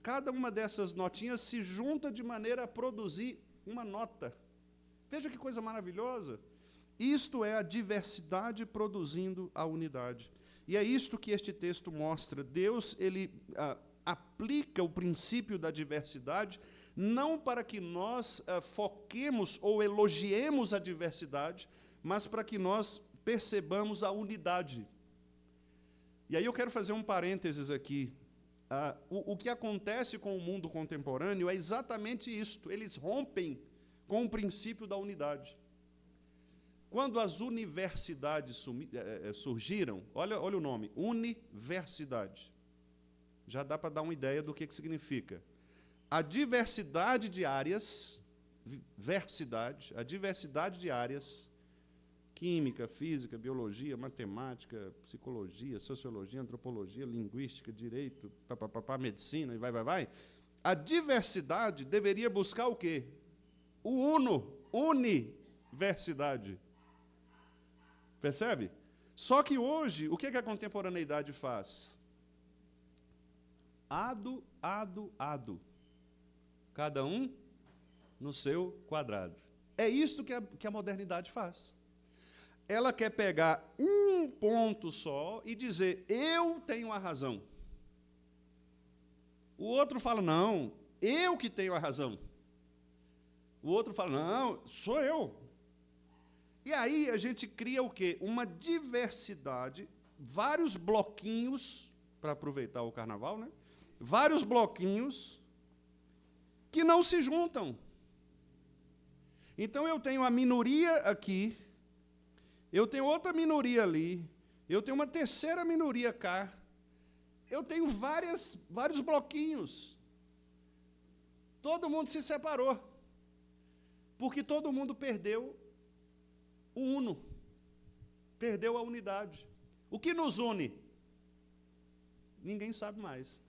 Cada uma dessas notinhas se junta de maneira a produzir uma nota. Veja que coisa maravilhosa. Isto é a diversidade produzindo a unidade. E é isto que este texto mostra. Deus, ele aplica o princípio da diversidade, não para que nós foquemos ou elogiemos a diversidade, mas para que nós percebamos a unidade. E aí eu quero fazer um parênteses aqui. O que acontece com o mundo contemporâneo é exatamente isto. Eles rompem com o princípio da unidade. Quando as universidades surgiram, olha o nome, universidade. Já dá para dar uma ideia do que significa. A diversidade de áreas, a diversidade de áreas, química, física, biologia, matemática, psicologia, sociologia, antropologia, linguística, direito, medicina, e vai. A diversidade deveria buscar o quê? O universidade. Percebe? Só que hoje, o que a contemporaneidade faz? Ado. Cada um no seu quadrado. É isso que a modernidade faz. Ela quer pegar um ponto só e dizer, eu tenho a razão. O outro fala, não, eu que tenho a razão. O outro fala, não, sou eu. E aí a gente cria o quê? Uma diversidade, vários bloquinhos, para aproveitar o carnaval, né? Vários bloquinhos que não se juntam. Então eu tenho a minoria aqui, eu tenho outra minoria ali, eu tenho uma terceira minoria cá, eu tenho vários bloquinhos. Todo mundo se separou, porque todo mundo perdeu o uno, perdeu a unidade. O que nos une? Ninguém sabe mais.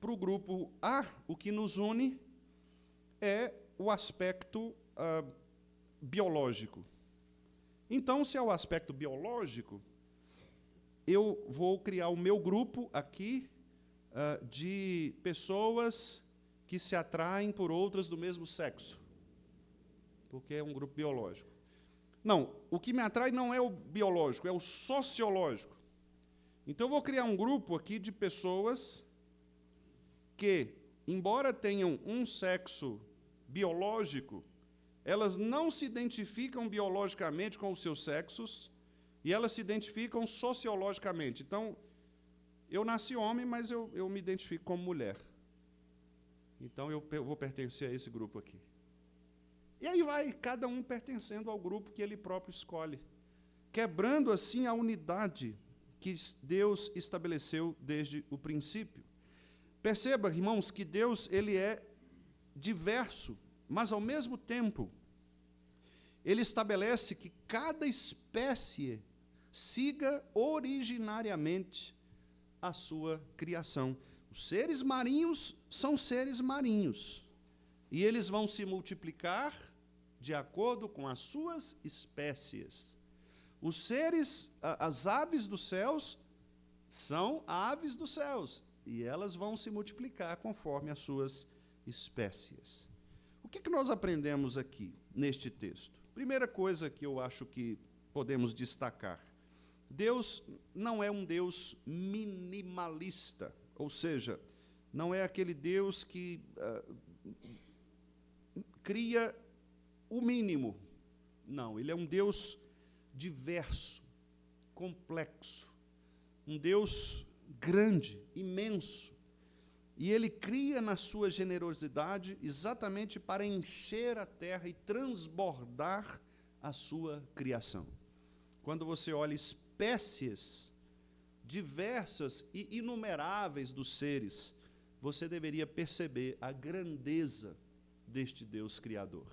Para o grupo A, o que nos une é o aspecto biológico. Então, se é o aspecto biológico, eu vou criar o meu grupo aqui de pessoas que se atraem por outras do mesmo sexo, porque é um grupo biológico. Não, o que me atrai não é o biológico, é o sociológico. Então, eu vou criar um grupo aqui de pessoas que, embora tenham um sexo biológico, elas não se identificam biologicamente com os seus sexos e elas se identificam sociologicamente. Então, eu nasci homem, mas eu me identifico como mulher. Então, eu vou pertencer a esse grupo aqui. E aí vai, cada um pertencendo ao grupo que ele próprio escolhe, quebrando assim a unidade que Deus estabeleceu desde o princípio. Perceba, irmãos, que Deus ele é diverso, mas, ao mesmo tempo, ele estabelece que cada espécie siga originariamente a sua criação. Os seres marinhos são seres marinhos, e eles vão se multiplicar de acordo com as suas espécies. Os seres, as aves dos céus, são aves dos céus, e elas vão se multiplicar conforme as suas espécies. O que nós aprendemos aqui, neste texto? Primeira coisa que eu acho que podemos destacar. Deus não é um Deus minimalista, ou seja, não é aquele Deus que cria o mínimo. Não, ele é um Deus diverso, complexo, um Deus grande, imenso. E ele cria na sua generosidade exatamente para encher a terra e transbordar a sua criação. Quando você olha espécies diversas e inumeráveis dos seres, você deveria perceber a grandeza deste Deus Criador.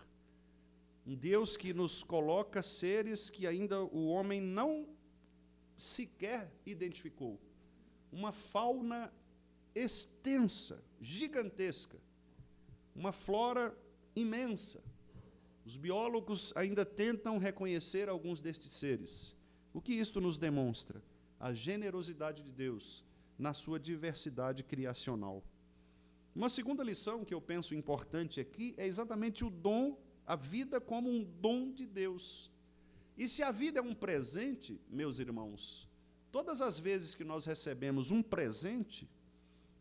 Um Deus que nos coloca seres que ainda o homem não sequer identificou. Uma fauna extensa, gigantesca, uma flora imensa. Os biólogos ainda tentam reconhecer alguns destes seres. O que isto nos demonstra? A generosidade de Deus na sua diversidade criacional. Uma segunda lição que eu penso importante aqui é exatamente o dom, a vida como um dom de Deus. E se a vida é um presente, meus irmãos, todas as vezes que nós recebemos um presente,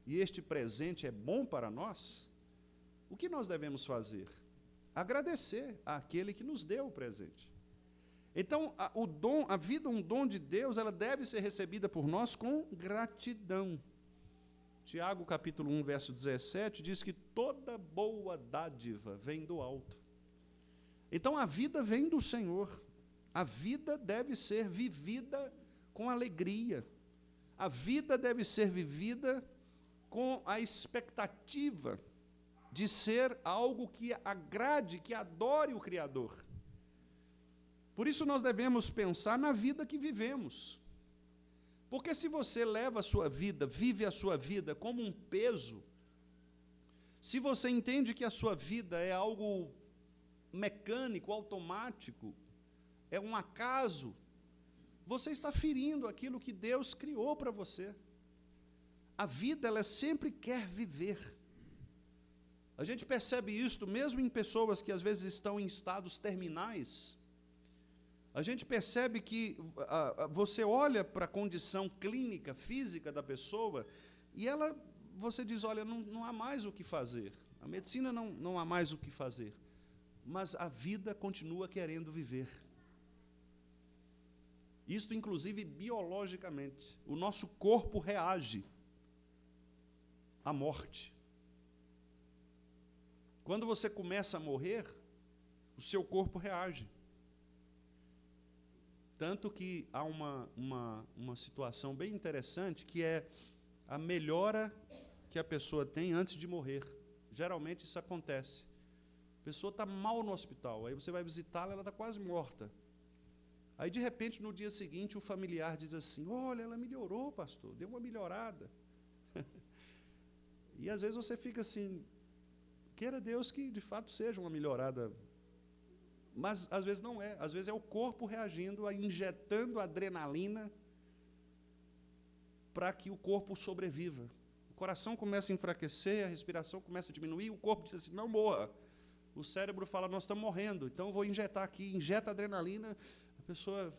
e este presente é bom para nós, o que nós devemos fazer? Agradecer àquele que nos deu o presente. Então, a vida, um dom de Deus, ela deve ser recebida por nós com gratidão. Tiago, capítulo 1, verso 17, diz que toda boa dádiva vem do alto. Então, a vida vem do Senhor. A vida deve ser vivida com alegria. A vida deve ser vivida com a expectativa de ser algo que agrade, que adore o Criador. Por isso nós devemos pensar na vida que vivemos. Porque se você leva a sua vida, vive a sua vida como um peso, se você entende que a sua vida é algo mecânico, automático, é um acaso, você está ferindo aquilo que Deus criou para você. A vida, ela sempre quer viver. A gente percebe isto mesmo em pessoas que às vezes estão em estados terminais. A gente percebe que você olha para a condição clínica, física da pessoa, e você diz, olha, não há mais o que fazer. A medicina não há mais o que fazer. Mas a vida continua querendo viver. Isto, inclusive, biologicamente. O nosso corpo reage à morte. Quando você começa a morrer, o seu corpo reage. Tanto que há uma situação bem interessante, que é a melhora que a pessoa tem antes de morrer. Geralmente isso acontece. A pessoa está mal no hospital, aí você vai visitá-la, ela está quase morta. Aí, de repente, no dia seguinte, o familiar diz assim, olha, ela melhorou, pastor, deu uma melhorada. E, às vezes, você fica assim, queira Deus que, de fato, seja uma melhorada. Mas, às vezes, não é. Às vezes, é o corpo reagindo, injetando adrenalina para que o corpo sobreviva. O coração começa a enfraquecer, a respiração começa a diminuir, o corpo diz assim, não morra. O cérebro fala, nós estamos morrendo, então vou injetar aqui, injeta adrenalina, a pessoa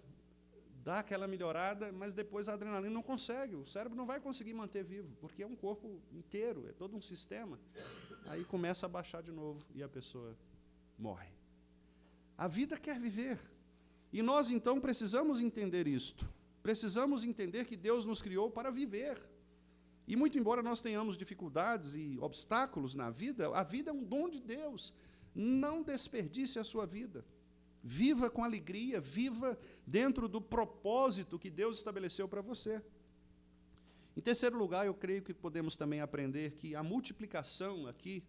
dá aquela melhorada, mas depois a adrenalina não consegue, o cérebro não vai conseguir manter vivo, porque é um corpo inteiro, é todo um sistema. Aí começa a baixar de novo e a pessoa morre. A vida quer viver. E nós, então, precisamos entender isto. Precisamos entender que Deus nos criou para viver. E, muito embora nós tenhamos dificuldades e obstáculos na vida, a vida é um dom de Deus. Não desperdice a sua vida. Viva com alegria, viva dentro do propósito que Deus estabeleceu para você. Em terceiro lugar, eu creio que podemos também aprender que a multiplicação aqui,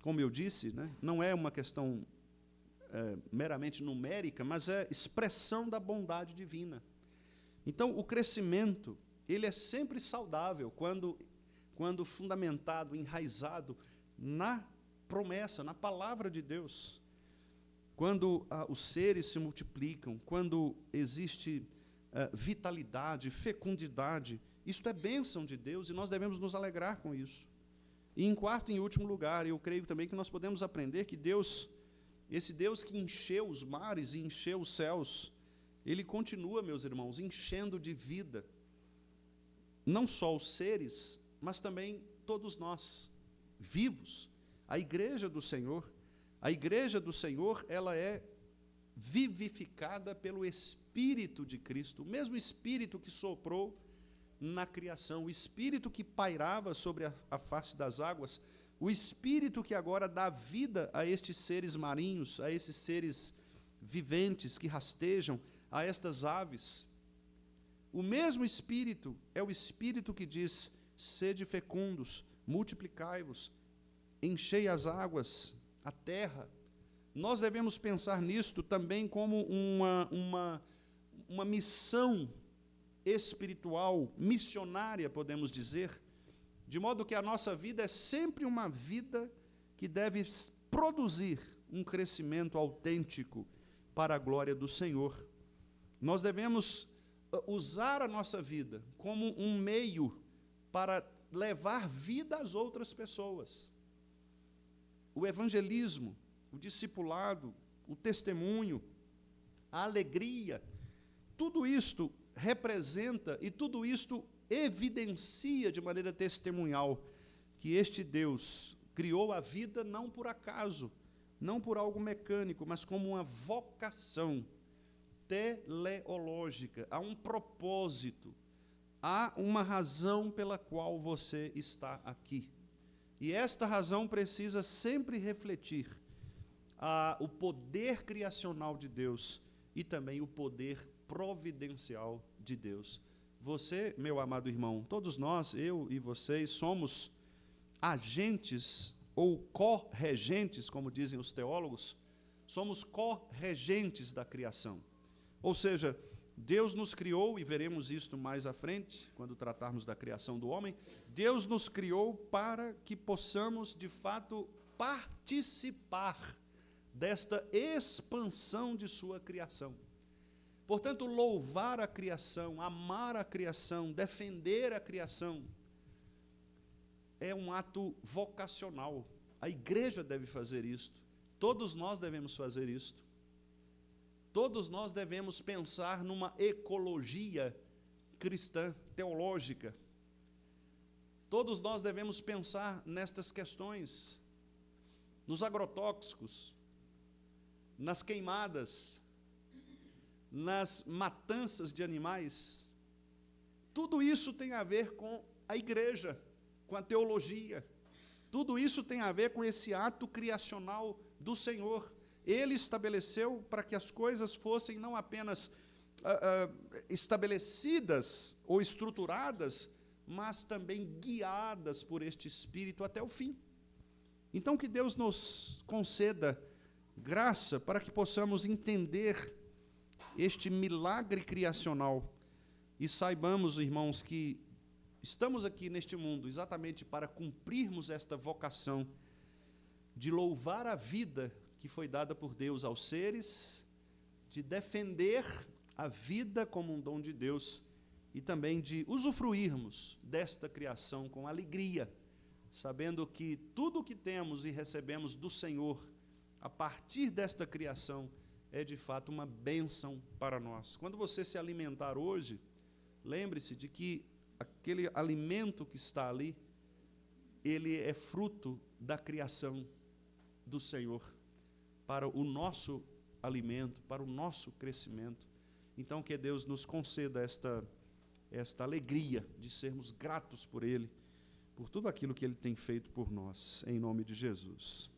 como eu disse, né, não é uma questão meramente numérica, mas é expressão da bondade divina. Então, o crescimento, ele é sempre saudável quando fundamentado, enraizado na promessa, na palavra de Deus. Quando os seres se multiplicam, quando existe vitalidade, fecundidade, isto é bênção de Deus e nós devemos nos alegrar com isso. E em quarto e último lugar, eu creio também que nós podemos aprender que Deus, esse Deus que encheu os mares e encheu os céus, Ele continua, meus irmãos, enchendo de vida, não só os seres, mas também todos nós, vivos. A igreja do Senhor, ela é vivificada pelo Espírito de Cristo, o mesmo Espírito que soprou na criação, o Espírito que pairava sobre a face das águas, o Espírito que agora dá vida a estes seres marinhos, a esses seres viventes que rastejam, a estas aves. O mesmo Espírito é o Espírito que diz, sede fecundos, multiplicai-vos, enchei as águas, a terra. Nós devemos pensar nisto também como uma missão espiritual, missionária, podemos dizer, de modo que a nossa vida é sempre uma vida que deve produzir um crescimento autêntico para a glória do Senhor. Nós devemos usar a nossa vida como um meio para levar vida às outras pessoas. O evangelismo, o discipulado, o testemunho, a alegria, tudo isto representa e tudo isto evidencia de maneira testemunhal que este Deus criou a vida não por acaso, não por algo mecânico, mas como uma vocação teleológica, há um propósito, há uma razão pela qual você está aqui. E esta razão precisa sempre refletir o poder criacional de Deus e também o poder providencial de Deus. Você, meu amado irmão, todos nós, eu e vocês, somos agentes ou corregentes, como dizem os teólogos, somos corregentes da criação. Ou seja, Deus nos criou, e veremos isto mais à frente, quando tratarmos da criação do homem, Deus nos criou para que possamos, de fato, participar desta expansão de sua criação. Portanto, louvar a criação, amar a criação, defender a criação, é um ato vocacional. A igreja deve fazer isto. Todos nós devemos fazer isto. Todos nós devemos pensar numa ecologia cristã, teológica. Todos nós devemos pensar nestas questões, nos agrotóxicos, nas queimadas, nas matanças de animais. Tudo isso tem a ver com a igreja, com a teologia. Tudo isso tem a ver com esse ato criacional do Senhor. Ele estabeleceu para que as coisas fossem não apenas estabelecidas ou estruturadas, mas também guiadas por este Espírito até o fim. Então, que Deus nos conceda graça para que possamos entender este milagre criacional e saibamos, irmãos, que estamos aqui neste mundo exatamente para cumprirmos esta vocação de louvar a vida que foi dada por Deus aos seres, de defender a vida como um dom de Deus e também de usufruirmos desta criação com alegria, sabendo que tudo o que temos e recebemos do Senhor a partir desta criação é de fato uma bênção para nós. Quando você se alimentar hoje, lembre-se de que aquele alimento que está ali, ele é fruto da criação do Senhor, para o nosso alimento, para o nosso crescimento. Então, que Deus nos conceda esta alegria de sermos gratos por Ele, por tudo aquilo que Ele tem feito por nós, em nome de Jesus.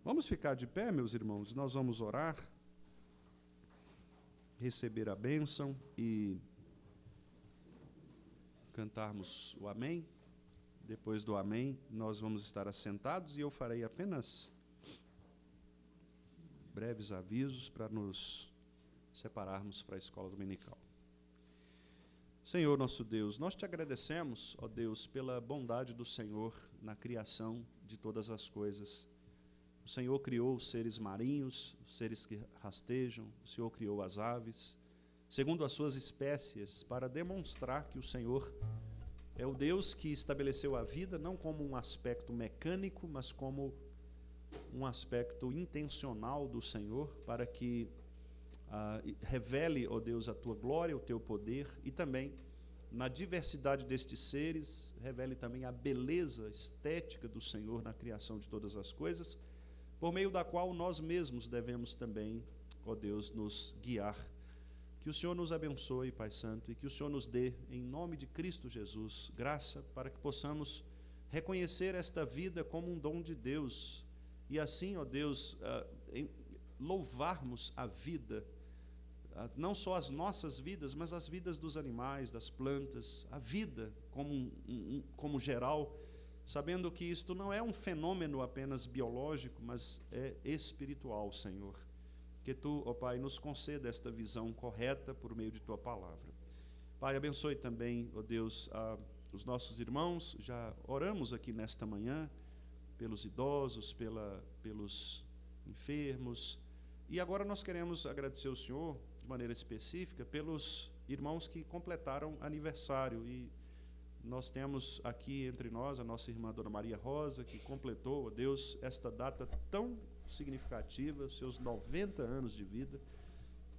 Vamos ficar de pé, meus irmãos, nós vamos orar, receber a bênção e cantarmos o amém. Depois do amém, nós vamos estar assentados e eu farei apenas breves avisos para nos separarmos para a escola dominical. Senhor nosso Deus, nós te agradecemos, ó Deus, pela bondade do Senhor na criação de todas as coisas. O Senhor criou os seres marinhos, os seres que rastejam, o Senhor criou as aves, segundo as suas espécies, para demonstrar que o Senhor é o Deus que estabeleceu a vida não como um aspecto mecânico, mas como um aspecto intencional do Senhor, para que revele, ó Deus, a tua glória, o teu poder, e também, na diversidade destes seres, revele também a beleza estética do Senhor na criação de todas as coisas, por meio da qual nós mesmos devemos também, ó Deus, nos guiar. Que o Senhor nos abençoe, Pai Santo, e que o Senhor nos dê, em nome de Cristo Jesus, graça para que possamos reconhecer esta vida como um dom de Deus, e assim, ó Deus, louvarmos a vida, não só as nossas vidas, mas as vidas dos animais, das plantas, a vida como geral, sabendo que isto não é um fenômeno apenas biológico, mas é espiritual, Senhor. Que Tu, ó Pai, nos conceda esta visão correta por meio de Tua palavra. Pai, abençoe também, ó Deus, os nossos irmãos. Já oramos aqui nesta manhã pelos idosos, pelos enfermos. E agora nós queremos agradecer ao Senhor, de maneira específica, pelos irmãos que completaram aniversário. E nós temos aqui entre nós a nossa irmã Dona Maria Rosa, que completou, ó Deus, esta data tão significativa, seus 90 anos de vida.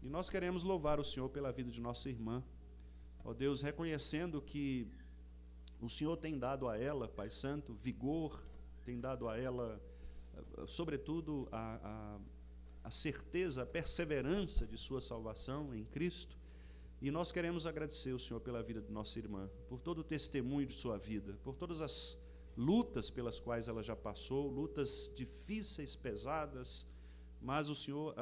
E nós queremos louvar o Senhor pela vida de nossa irmã, ó Deus, reconhecendo que o Senhor tem dado a ela, Pai Santo, vigor, tem dado a ela, sobretudo, a certeza, a perseverança de sua salvação em Cristo. E nós queremos agradecer ao Senhor pela vida de nossa irmã, por todo o testemunho de sua vida, por todas as lutas pelas quais ela já passou, lutas difíceis, pesadas, mas o Senhor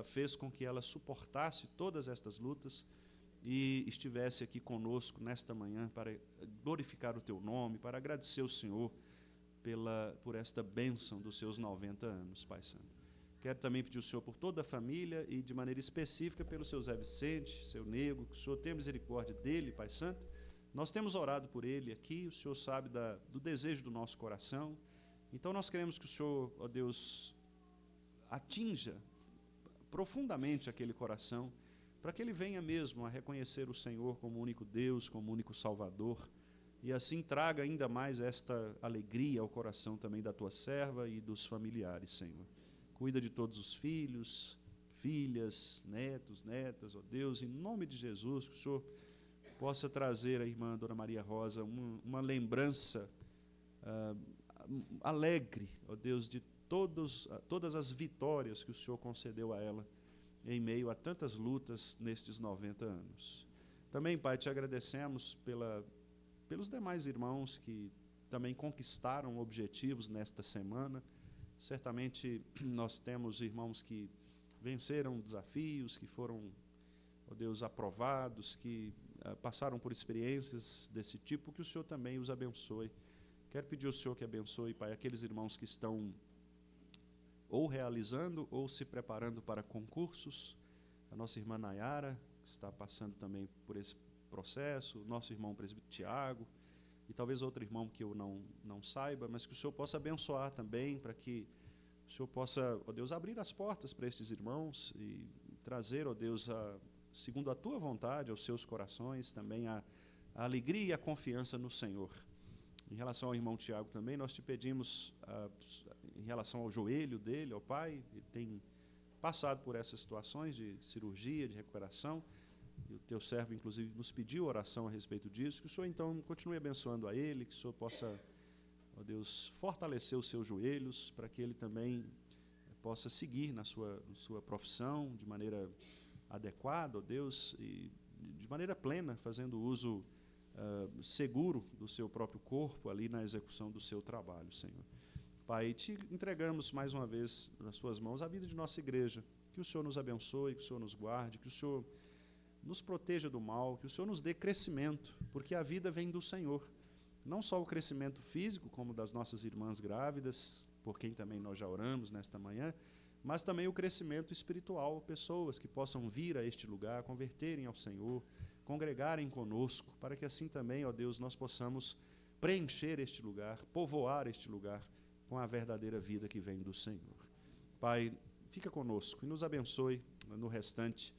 fez com que ela suportasse todas estas lutas e estivesse aqui conosco nesta manhã para glorificar o Teu nome, para agradecer ao Senhor por esta bênção dos seus 90 anos, Pai Santo. Quero também pedir ao Senhor por toda a família e, de maneira específica, pelo seu Zé Vicente, seu Nego, que o Senhor tenha misericórdia dele, Pai Santo. Nós temos orado por ele aqui, o Senhor sabe do desejo do nosso coração. Então, nós queremos que o Senhor, ó Deus, atinja profundamente aquele coração, para que ele venha mesmo a reconhecer o Senhor como único Deus, como único Salvador, e assim traga ainda mais esta alegria ao coração também da tua serva e dos familiares, Senhor. Cuida de todos os filhos, filhas, netos, netas, ó Deus, em nome de Jesus, que o Senhor possa trazer à irmã Dona Maria Rosa uma lembrança alegre, ó Deus, de todas as vitórias que o Senhor concedeu a ela em meio a tantas lutas nestes 90 anos. Também, Pai, te agradecemos pelos demais irmãos que também conquistaram objetivos nesta semana. Certamente nós temos irmãos que venceram desafios, que foram, ó Deus, aprovados, que passaram por experiências desse tipo, que o Senhor também os abençoe. Quero pedir ao Senhor que abençoe, Pai, aqueles irmãos que estão ou realizando ou se preparando para concursos, a nossa irmã Nayara, que está passando também por esse processo, o nosso irmão presbítero Tiago, e talvez outro irmão que eu não saiba, mas que o Senhor possa abençoar também, para que o Senhor possa, ó Deus, abrir as portas para estes irmãos e trazer, ó Deus, segundo a Tua vontade, aos seus corações também a alegria e a confiança no Senhor. Em relação ao irmão Tiago também, nós te pedimos, em relação ao joelho dele, ó Pai, ele tem passado por essas situações de cirurgia, de recuperação, e o teu servo, inclusive, nos pediu oração a respeito disso, que o Senhor, então, continue abençoando a ele, que o Senhor possa, ó Deus, fortalecer os seus joelhos, para que ele também possa seguir na sua profissão de maneira adequada, ó Deus, e de maneira plena, fazendo uso seguro do seu próprio corpo ali na execução do seu trabalho, Senhor. Pai, te entregamos mais uma vez nas suas mãos a vida de nossa igreja, que o Senhor nos abençoe, que o Senhor nos guarde, que o Senhor nos proteja do mal, que o Senhor nos dê crescimento, porque a vida vem do Senhor. Não só o crescimento físico, como das nossas irmãs grávidas, por quem também nós já oramos nesta manhã, mas também o crescimento espiritual, pessoas que possam vir a este lugar, converterem ao Senhor, congregarem conosco, para que assim também, ó Deus, nós possamos preencher este lugar, povoar este lugar com a verdadeira vida que vem do Senhor. Pai, fica conosco e nos abençoe no restante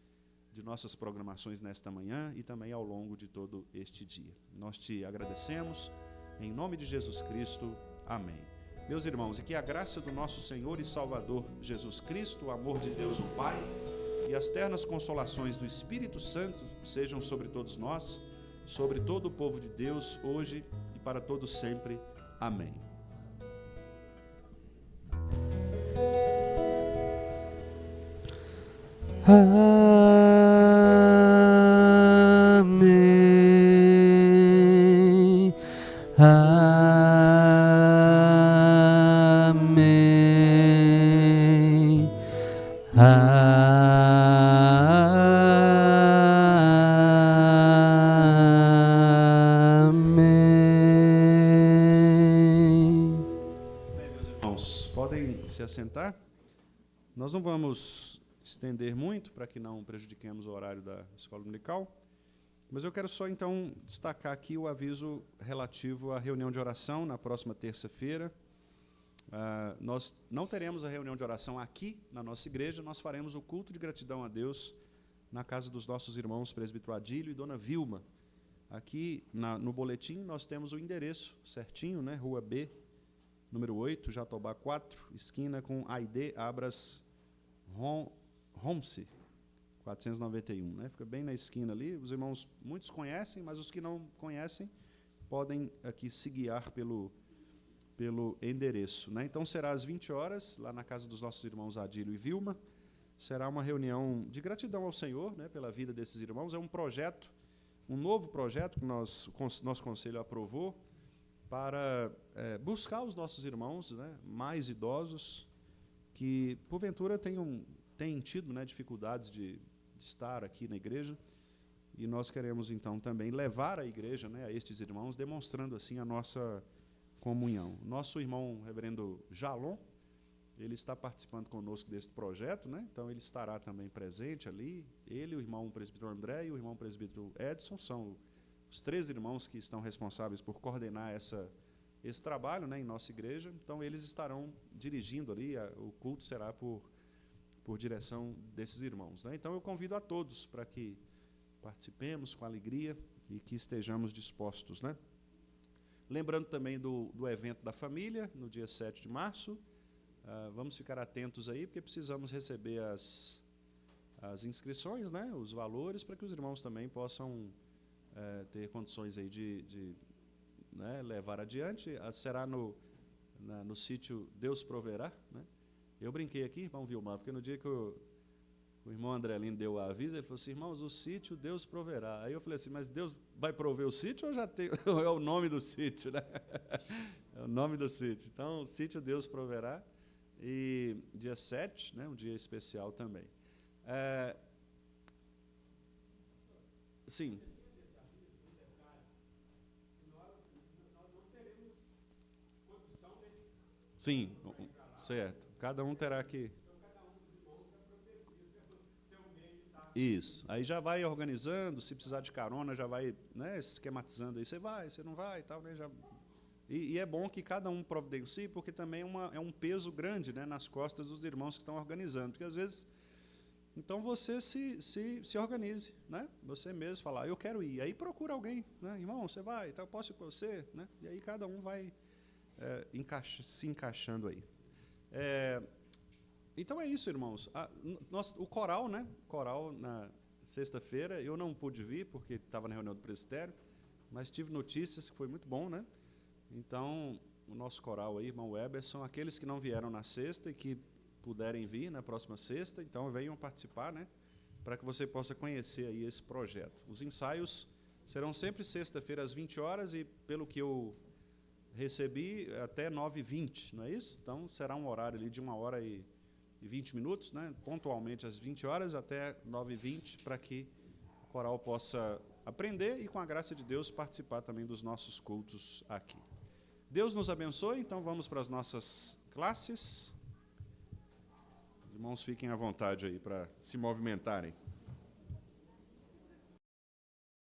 de nossas programações nesta manhã e também ao longo de todo este dia. Nós te agradecemos, em nome de Jesus Cristo. Amém. Meus irmãos, e que a graça do nosso Senhor e Salvador Jesus Cristo, o amor de Deus o Pai e as ternas consolações do Espírito Santo sejam sobre todos nós, sobre todo o povo de Deus, hoje e para todos sempre. Amém. Amém. Amém. Amém. Bem, meus irmãos, podem se assentar. Nós não vamos estender muito para que não prejudiquemos o horário da escola dominical, mas eu quero só então destacar aqui o aviso relativo à reunião de oração na próxima terça-feira. Nós não teremos a reunião de oração aqui na nossa igreja, nós faremos o culto de gratidão a Deus na casa dos nossos irmãos presbítero Adílio e dona Vilma, Aqui no boletim nós temos o endereço certinho, né? Rua B, número 8, Jatobá 4, esquina com Aide Abras Romse, 491. Né? Fica bem na esquina ali. Os irmãos, muitos conhecem, mas os que não conhecem podem aqui se guiar pelo endereço. Né? Então, será às 20 horas, lá na casa dos nossos irmãos Adílio e Vilma. Será uma reunião de gratidão ao Senhor, né, pela vida desses irmãos. É um projeto, um novo projeto que nosso conselho aprovou para buscar os nossos irmãos, né, mais idosos que, porventura, têm tido, né, dificuldades de estar aqui na igreja. E nós queremos, então, também levar a igreja, né, a estes irmãos, demonstrando, assim, a nossa comunhão. Nosso irmão reverendo Jalon, ele está participando conosco deste projeto, né? Então ele estará também presente ali. Ele, o irmão presbítero André e o irmão presbítero Edson são os 3 irmãos que estão responsáveis por coordenar esse trabalho, né, em nossa igreja. Então eles estarão dirigindo ali, o culto será por direção desses irmãos. Né? Então eu convido a todos para que participemos com alegria e que estejamos dispostos. Né? Lembrando também do evento da família, no dia 7 de março. Vamos ficar atentos aí, porque precisamos receber as inscrições, né, os valores, para que os irmãos também possam ter condições aí de né, levar adiante. Será no sítio Deus Proverá. Né? Eu brinquei aqui, irmão Vilmar, porque no dia que o irmão Andrelino deu o aviso, ele falou assim: irmãos, o sítio Deus proverá. Aí eu falei assim: mas Deus vai prover o sítio ou já tem? É o nome do sítio, né? É o nome do sítio. Então, o sítio Deus proverá. E dia 7, né, um dia especial também. Sim. Sim, certo. Cada um terá que... Isso. Aí já vai organizando, se precisar de carona, já vai, né, esquematizando aí. Você vai, você não vai e tal, né? Já... E é bom que cada um providencie, porque também é um peso grande, né, nas costas dos irmãos que estão organizando. Porque, às vezes, então você se organize, né? Você mesmo falar: eu quero ir. Aí procura alguém, né? Irmão, você vai, então eu posso ir com você? Né? E aí cada um vai se encaixando aí. Então é isso, irmãos. O coral, né? Coral na sexta-feira, eu não pude vir, porque estava na reunião do presbitério, mas tive notícias que foi muito bom, né? Então, o nosso coral aí, irmão Weber, são aqueles que não vieram na sexta e que puderem vir na próxima sexta, então venham participar, né, para que você possa conhecer aí esse projeto. Os ensaios serão sempre sexta-feira às 20 horas e, pelo que eu recebi, até 9h20, não é isso? Então, será um horário ali de 1h e 20 minutos, né, pontualmente às 20 horas até 9h20, para que o coral possa aprender e, com a graça de Deus, participar também dos nossos cultos aqui. Deus nos abençoe, então vamos para as nossas classes. Os irmãos fiquem à vontade aí para se movimentarem.